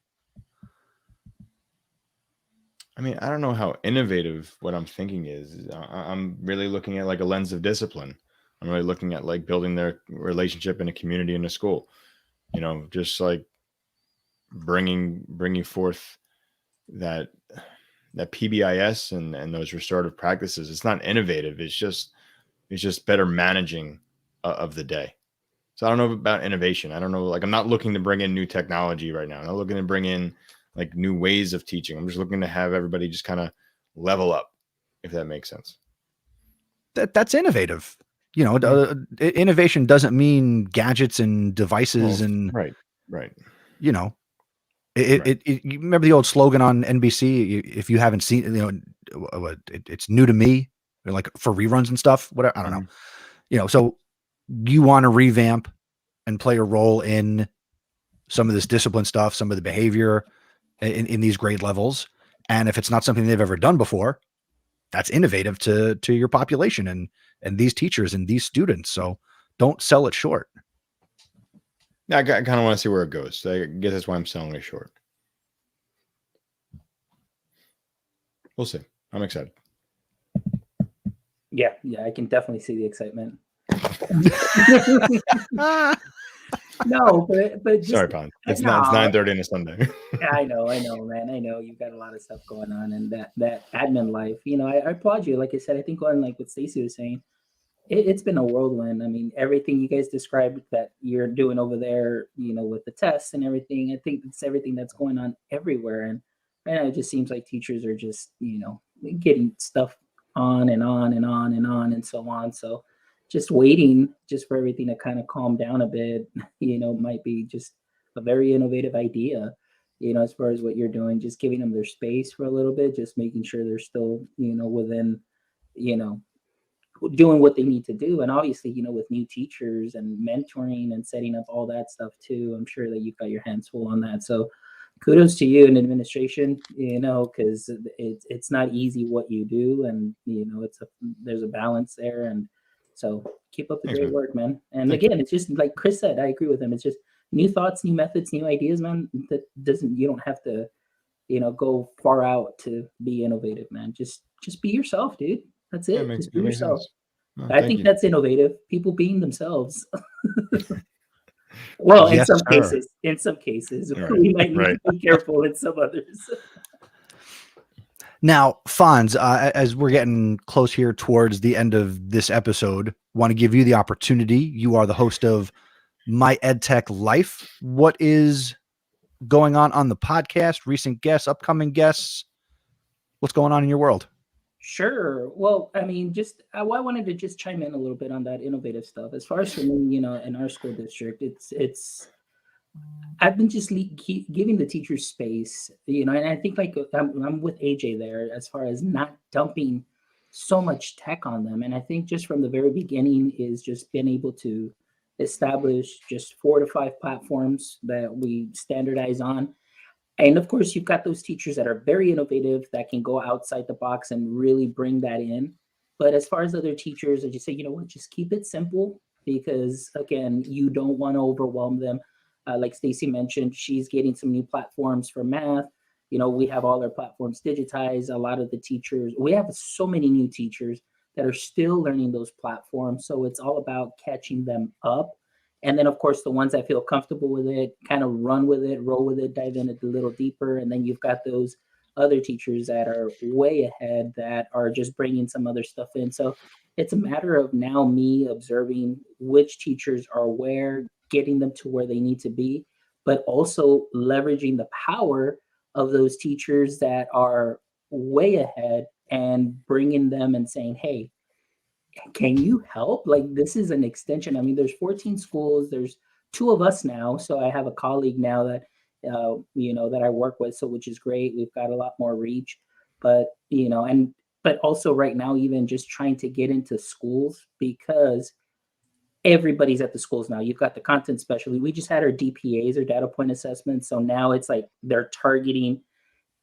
I mean, I don't know how innovative what I'm thinking is. I'm really looking at like a lens of discipline. I'm really looking at like building their relationship in a community, in a school, you know, just like bringing forth that PBIS and those restorative practices. It's not innovative. It's just better managing of the day. So I don't know about innovation. I don't know. Like, I'm not looking to bring in new technology right now. I'm not looking to bring in like new ways of teaching. I'm just looking to have everybody just kind of level up, if that makes sense. That's innovative. You know, innovation doesn't mean gadgets and devices and right. You know, you remember the old slogan on NBC? If you haven't seen, it's new to me, like for reruns and stuff. Whatever, I don't know. You know, so you want to revamp and play a role in some of this discipline stuff, some of the behavior in these grade levels, and if it's not something they've ever done before, that's innovative to your population and these teachers and these students. So don't sell it short. Yeah, I kind of want to see where it goes. So I guess that's why I'm selling it short. We'll see. I'm excited. Yeah, I can definitely see the excitement. No, but just, sorry, Pon. It's 9:30 on a Sunday. I know, man. I know you've got a lot of stuff going on, and that admin life. You know, I applaud you. Like I said, I think going like what Stacey was saying, it's been a whirlwind. I mean, everything you guys described that you're doing over there, you know, with the tests and everything. I think it's everything that's going on everywhere, and right now it just seems like teachers are just, you know, getting stuff on and on and on and on and so on. So just waiting just for everything to kind of calm down a bit, you know, might be just a very innovative idea, you know, as far as what you're doing, just giving them their space for a little bit, just making sure they're still, you know, within, you know, doing what they need to do. And obviously, you know, with new teachers and mentoring and setting up all that stuff too, I'm sure that you've got your hands full on that. So kudos to you and administration, you know, because it's not easy what you do. And, you know, there's a balance there. And so keep up the great work, man. And again, it's just like Chris said, I agree with him. It's just new thoughts, new methods, new ideas, man. You don't have to, you know, go far out to be innovative, man. Just be yourself, dude. That's it. Just be yourself. I think that's innovative. People being themselves. Well, yes, in some cases, right. we might need to be careful in some others. Now, Fonz, as we're getting close here towards the end of this episode, want to give you the opportunity. You are the host of My EdTech Life. What is going on the podcast? Recent guests, upcoming guests? What's going on in your world? Sure. Well, I mean, I wanted to just chime in a little bit on that innovative stuff. As far as for me, you know, in our school district, I've been just giving the teachers space, you know, and I think like I'm with AJ there as far as not dumping so much tech on them. And I think just from the very beginning is just been able to establish just 4 to 5 platforms that we standardize on. And of course, you've got those teachers that are very innovative that can go outside the box and really bring that in. But as far as other teachers, I just say, you know what, just keep it simple because, again, you don't want to overwhelm them. Like Stacey mentioned, she's getting some new platforms for math. You know, we have all our platforms digitized. A lot of the teachers, we have so many new teachers that are still learning those platforms. So it's all about catching them up. And then, of course, the ones that feel comfortable with it, kind of run with it, roll with it, dive in a little deeper. And then you've got those other teachers that are way ahead that are just bringing some other stuff in. So it's a matter of now me observing which teachers are where, getting them to where they need to be, but also leveraging the power of those teachers that are way ahead and bringing them and saying, hey, can you help? Like, this is an extension. I mean, there's 14 schools. There's 2 of us now. So I have a colleague now that, you know, that I work with. So, which is great. We've got a lot more reach, but, you know, but also right now, even just trying to get into schools because everybody's at the schools now. You've got the content specialty. We just had our DPAs or data point assessments. So now it's like they're targeting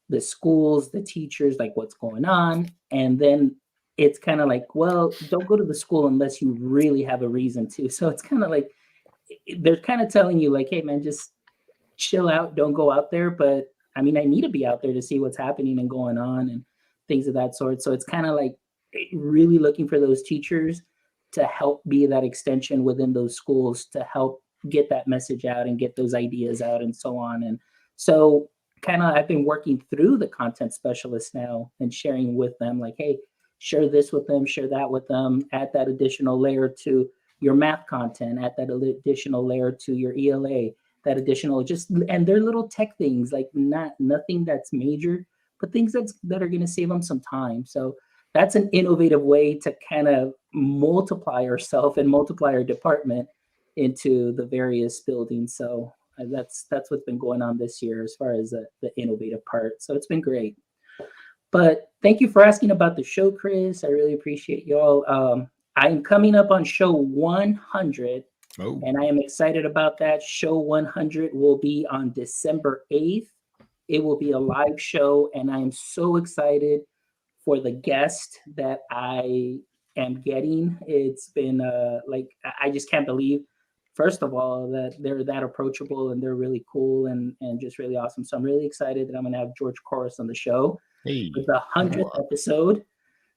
the schools, the teachers, like what's going on. And then it's kind of like, well, don't go to the school unless you really have a reason to. So it's kind of like they're kind of telling you like, hey, man, just chill out. Don't go out there. But I mean, I need to be out there to see what's happening and going on and things of that sort. So it's kind of like really looking for those teachers to help be that extension within those schools to help get that message out and get those ideas out and so on. And so kind of I've been working through the content specialists now and sharing with them like, hey, share this with them, share that with them, add that additional layer to your math content, add that additional layer to your ELA, that additional and they're little tech things, like nothing that's major, but things that are going to save them some time. So that's an innovative way to kind of multiply ourselves and multiply our department into the various buildings. So that's what's been going on this year as far as the innovative part. So it's been great. But thank you for asking about the show, Chris. I really appreciate y'all. I'm coming up on show 100, and I am excited about that. Show 100 will be on December 8th. It will be a live show, and I am so excited for the guest that I am getting. It's been like, I just can't believe, first of all, that they're that approachable and they're really cool and just really awesome. So I'm really excited that I'm going to have George Corus on the show for the 100th episode.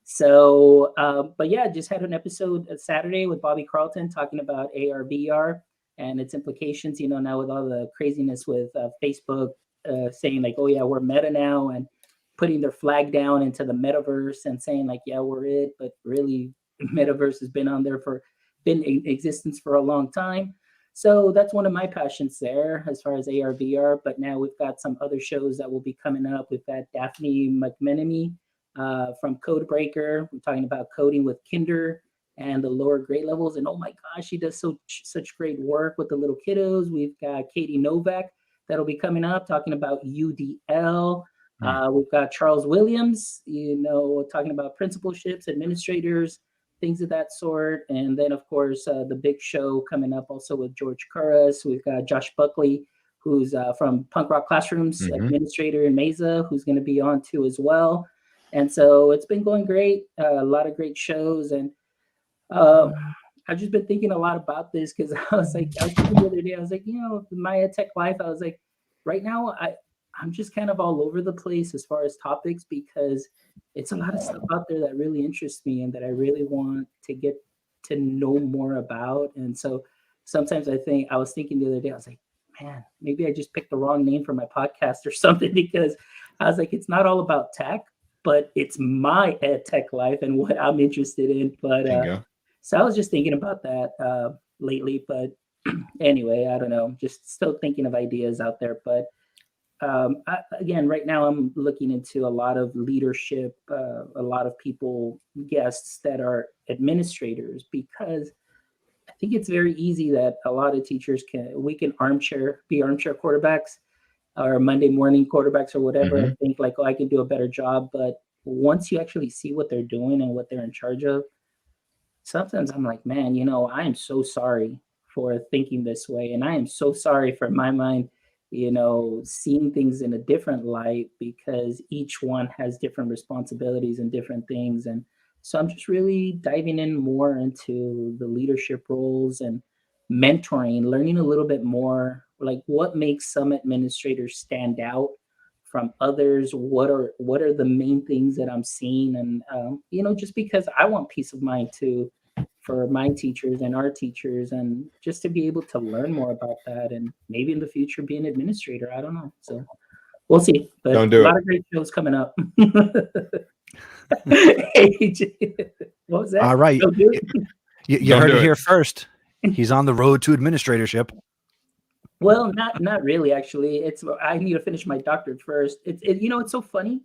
So, but yeah, just had an episode Saturday with Bobby Carlton talking about AR, VR and its implications, you know, now with all the craziness with Facebook saying like, oh yeah, we're meta now, and putting their flag down into the metaverse and saying like, yeah, we're it, but really metaverse has been been in existence for a long time. So that's one of my passions there as far as AR, VR, but now we've got some other shows that will be coming up. We've got Daphne McMenemy from Codebreaker. We're talking about coding with Kinder and the lower grade levels. And oh my gosh, she does such great work with the little kiddos. We've got Katie Novak that'll be coming up talking about UDL. We've got Charles Williams, you know, talking about principalships, administrators, things of that sort. And then, of course, the big show coming up also with George Corus. We've got Josh Buckley, who's from Punk Rock Classrooms, administrator in Mesa, who's going to be on too as well. And so it's been going great, a lot of great shows. And I've just been thinking a lot about this because I was thinking the other day, I was like, you know, my ed tech life, I was like, right now, I'm just kind of all over the place as far as topics because it's a lot of stuff out there that really interests me and that I really want to get to know more about. And so sometimes I was thinking the other day, I was like, man, maybe I just picked the wrong name for my podcast or something, because I was like, it's not all about tech, but it's my ed tech life and what I'm interested in. But so I was just thinking about that lately. But anyway, I don't know, just still thinking of ideas out there. But again, right now I'm looking into a lot of leadership, a lot of guests that are administrators, because I think it's very easy that a lot of teachers can be armchair quarterbacks or Monday morning quarterbacks or whatever, and think like, oh, I can do a better job. But once you actually see what they're doing and what they're in charge of, sometimes I'm like, man, you know, I am so sorry for thinking this way. And I am so sorry for my mind, you know, seeing things in a different light, because each one has different responsibilities and different things. And so I'm just really diving in more into the leadership roles and mentoring, learning a little bit more, like what makes some administrators stand out from others. What are the main things that I'm seeing? And, you know, just because I want peace of mind too, for my teachers and our teachers, and just to be able to learn more about that and maybe in the future be an administrator. I don't know. So we'll see. But Don't do a lot it. of great shows coming up. What was that? All right. Don't do it? You heard it here first. He's on the road to administratorship. Well, not really, actually. I need to finish my doctorate first. You know, it's so funny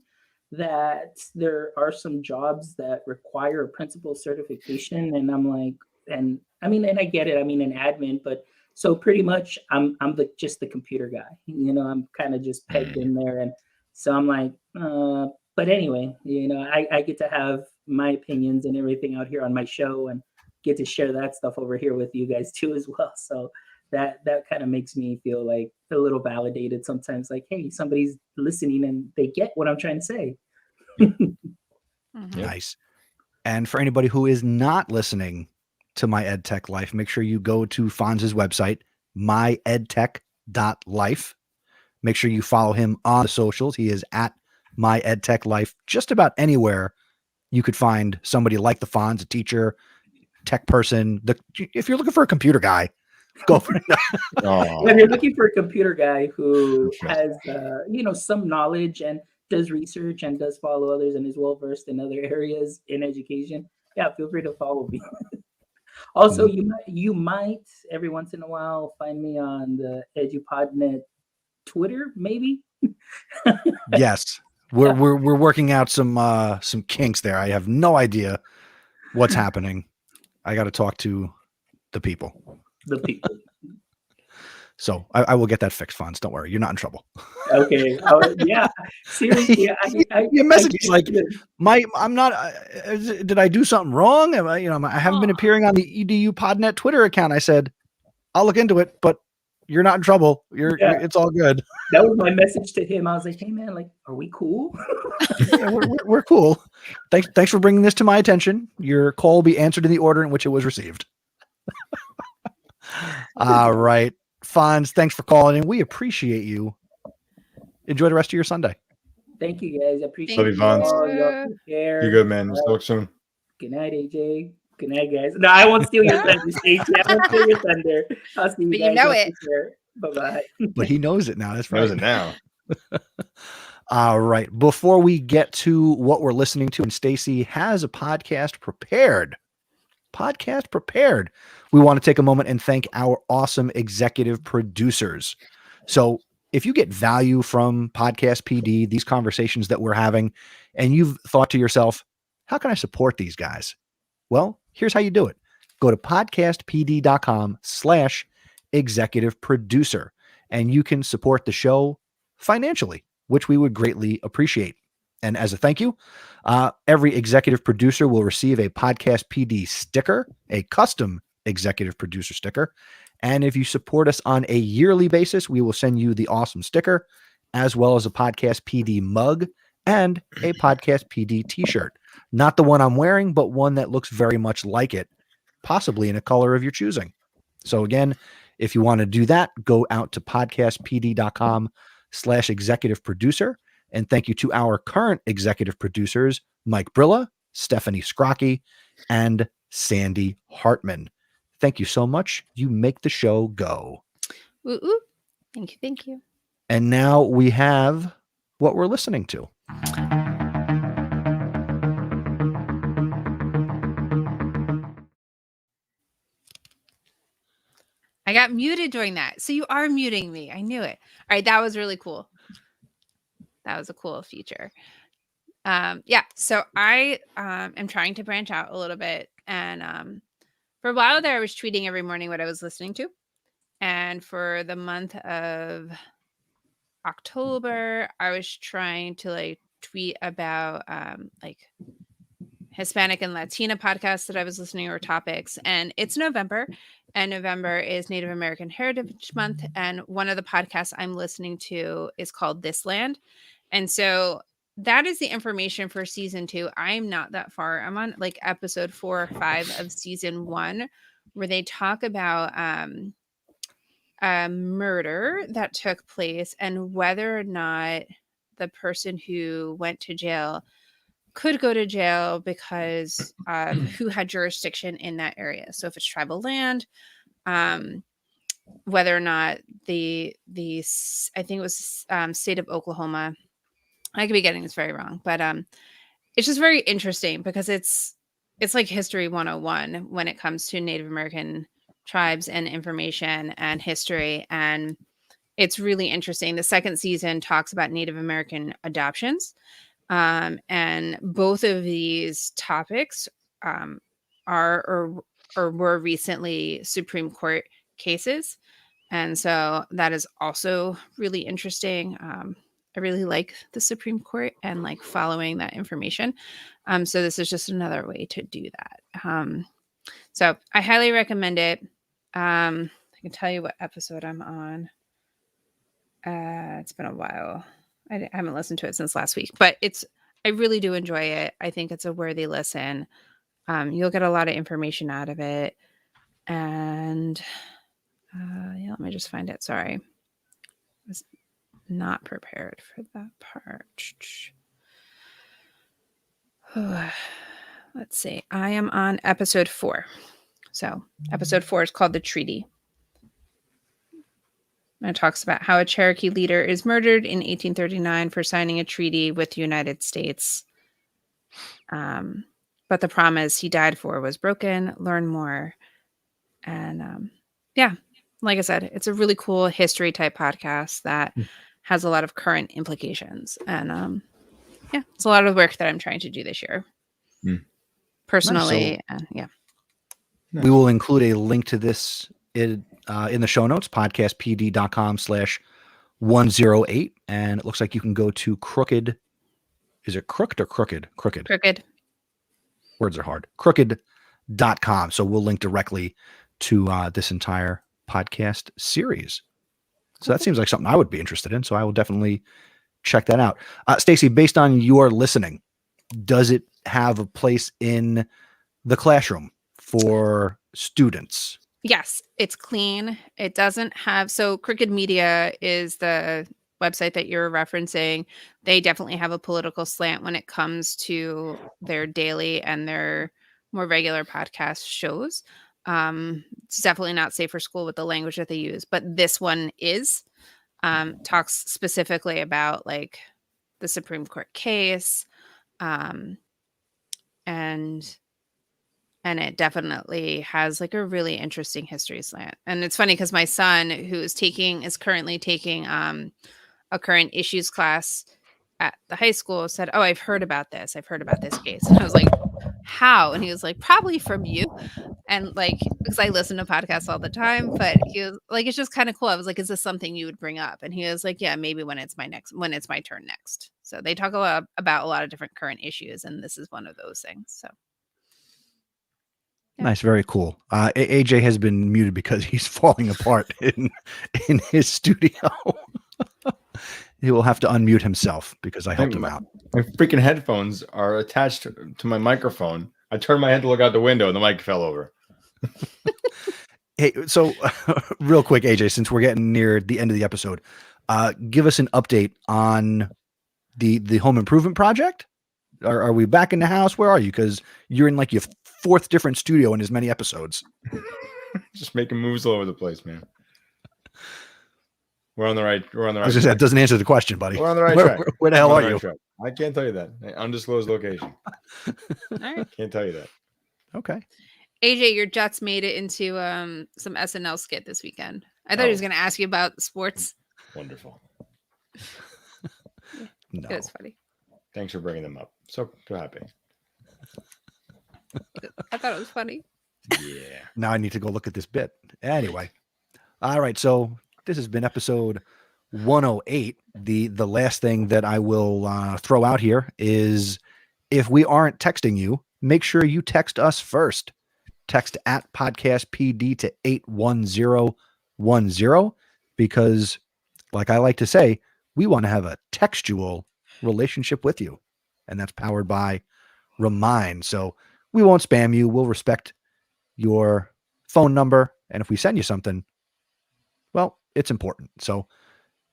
that there are some jobs that require a principal certification, and I'm like, and I mean, and I get it. I mean, an admin, but so pretty much I'm just the computer guy. You know, I'm kind of just pegged in there, and so I'm like, but anyway, you know, I get to have my opinions and everything out here on my show, and get to share that stuff over here with you guys too as well. So that kind of makes me feel like a little validated sometimes, like, hey, somebody's listening and they get what I'm trying to say. Nice. And for anybody who is not listening to My EdTech Life, make sure you go to Fonz's website, myedtech.life. Make sure you follow him on the socials. He is at My EdTech Life. Just about anywhere you could find somebody like the Fonz, a teacher, tech person. If you're looking for a computer guy, go for it. If you're looking for a computer guy who has, you know, some knowledge and does research and does follow others and is well versed in other areas in education, yeah, feel free to follow me. Also, you might every once in a while find me on the EduPodNet Twitter, maybe. Yes. We're working out some kinks there. I have no idea what's happening. I got to talk to the people. The people. So I will get that fixed, Fonz. Don't worry. You're not in trouble. Okay. Yeah. Seriously, Your message is like, get- I'm not, did I do something wrong? I haven't been appearing on the EDU Podnet Twitter account. I said, I'll look into it, but you're not in trouble. It's all good. that was my message to him. I was like, hey man, like, are we cool? Yeah, we're cool. Thanks for bringing this to my attention. Your call will be answered in the order in which it was received. All right. Fonz, thanks for calling in. We appreciate you. Enjoy the rest of your Sunday. Thank you guys. I appreciate Love you, Fonz. Y'all take care. You're good, man. We'll talk soon. Good night, AJ. Good night, guys. No, I won't steal your thunder, Stacey. I won't steal your thunder. I'll see you But guys. you know it. Bye-bye. But he knows it now. That's right. Knows it now. All right. Before we get to what we're listening to, and Stacey has a podcast prepared. We want to take a moment and thank our awesome executive producers. So if you get value from Podcast PD, these conversations that we're having, and you've thought to yourself, how can I support these guys? Well, here's how you do it. Go to podcastpd.com/executive producer, and you can support the show financially, which we would greatly appreciate. And as a thank you, every executive producer will receive a Podcast PD sticker, a custom executive producer sticker. And if you support us on a yearly basis, we will send you the awesome sticker, as well as a Podcast PD mug and a Podcast PD t-shirt. Not the one I'm wearing, but one that looks very much like it, possibly in a color of your choosing. So again, if you want to do that, go out to podcastpd.com/executive producer. And thank you to our current executive producers, Mike Brilla, Stephanie Scrocky, and Sandy Hartman. Thank you so much. You make the show go. Ooh, ooh. Thank you. And now we have what we're listening to. I got muted during that. So you are muting me. I knew it. All right. That was really cool. That was a cool feature. Yeah. So I am trying to branch out a little bit. And for a while there, I was tweeting every morning what I was listening to. And for the month of October, I was trying to tweet about Hispanic and Latina podcasts that I was listening to or topics. And it's November, and November is Native American Heritage Month. And one of the podcasts I'm listening to is called This Land. And so that is the information for season 2. I'm not that far. I'm on episode 4 or 5 of season 1, where they talk about a murder that took place and whether or not the person who went to jail could go to jail because who had jurisdiction in that area. So if it's tribal land, whether or not the I think it was state of Oklahoma. I could be getting this very wrong, but it's just very interesting because it's like history 101 when it comes to Native American tribes and information and history. And it's really interesting. The second season talks about Native American adoptions. And both of these topics are or were recently Supreme Court cases. And so that is also really interesting. I really like the Supreme Court and following that information. So this is just another way to do that. So I highly recommend it. I can tell you what episode I'm on. It's been a while. I haven't listened to it since last week, but I really do enjoy it. I think it's a worthy listen. You'll get a lot of information out of it. And yeah, let me just find it. Sorry. I was not prepared for that part. Let's see. I am on episode 4. So episode 4 is called The Treaty. And it talks about how a Cherokee leader is murdered in 1839 for signing a treaty with the United States. But the promise he died for was broken. Learn more And yeah, like I said, it's a really cool history type podcast that has a lot of current implications. And yeah, it's a lot of work that I'm trying to do this year personally. Nice. And yeah. We will include a link to this in the show notes, podcastpd.com/108. And it looks like you can go to Crooked. Is it crooked or crooked? Crooked. Crooked. Words are hard. Crooked.com. So we'll link directly to this entire podcast series. So that seems like something I would be interested in. So I will definitely check that out. Stacey, based on your listening, does it have a place in the classroom for students? Yes, it's clean. It doesn't have, so Crooked Media is the website that you're referencing. They definitely have a political slant when it comes to their daily and their more regular podcast shows. It's definitely not safe for school with the language that they use, but this one is. Talks specifically about like the Supreme Court case, and it definitely has like a really interesting history slant. And it's funny because my son, who is currently taking a current issues class at the high school, said, "Oh, I've heard about this. I've heard about this case." And I was like, "How?" And he was like, "Probably from you." And like, because I listen to podcasts all the time, but he was like, "It's just kind of cool." I was like, "Is this something you would bring up?" And he was like, "Yeah, maybe when it's my turn next." So they talk about a lot of different current issues, and this is one of those things. So. Yeah. Nice, very cool. AJ has been muted because he's falling apart in his studio. He will have to unmute himself because I helped him out. My freaking headphones are attached to my microphone. I turned my head to look out the window and the mic fell over. Hey, so real quick, AJ, since we're getting near the end of the episode, give us an update on the home improvement project. Are we back in the house? Where are you? Because you're in like your fourth different studio in as many episodes. Just making moves all over the place, man. We're on the right. That doesn't answer the question, buddy. We're on the right track. Where the hell are you? Track. I can't tell you that. Undisclosed location. All right. Can't tell you that. Okay. AJ, your Jets made it into some SNL skit this weekend. I thought he was going to ask you about sports. Wonderful. No. It was funny. Thanks for bringing them up. So happy. I thought it was funny. Yeah. Now I need to go look at this bit. Anyway. All right. So this has been episode 108. The last thing that I will throw out here is if we aren't texting you, make sure you text us first. Text at PodcastPD to 81010 because, like I like to say, we want to have a textual relationship with you. And that's powered by Remind. So we won't spam you. We'll respect your phone number. And if we send you something, well, it's important. So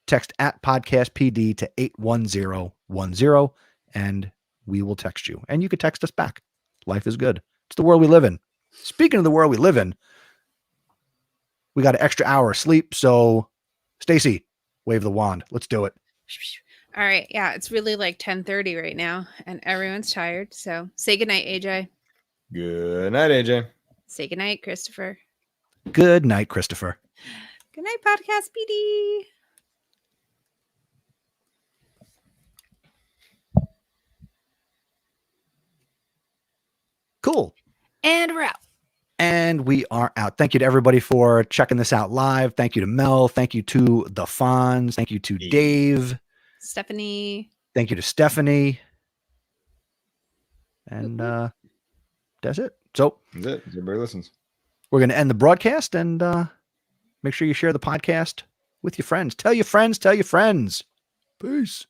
text at PodcastPD to 81010 and we will text you. And you can text us back. Life is good. It's the world we live in. Speaking of the world we live in, we got an extra hour of sleep. So Stacey, wave the wand. Let's do it. All right. Yeah, it's really like 10:30 right now and everyone's tired. So say goodnight, AJ. Good night, AJ. Say goodnight, Christopher. Good night, Christopher. Good night, Podcast PD. Cool. And we're out. And we are out. Thank you to everybody for checking this out live. Thank you to Mel. Thank you to the Fonz. Thank you to Dave. Stephanie. Thank you to Stephanie. And that's it. So That's it. Everybody listens. we're going to end the broadcast and make sure you share the podcast with your friends. Tell your friends. Tell your friends. Peace.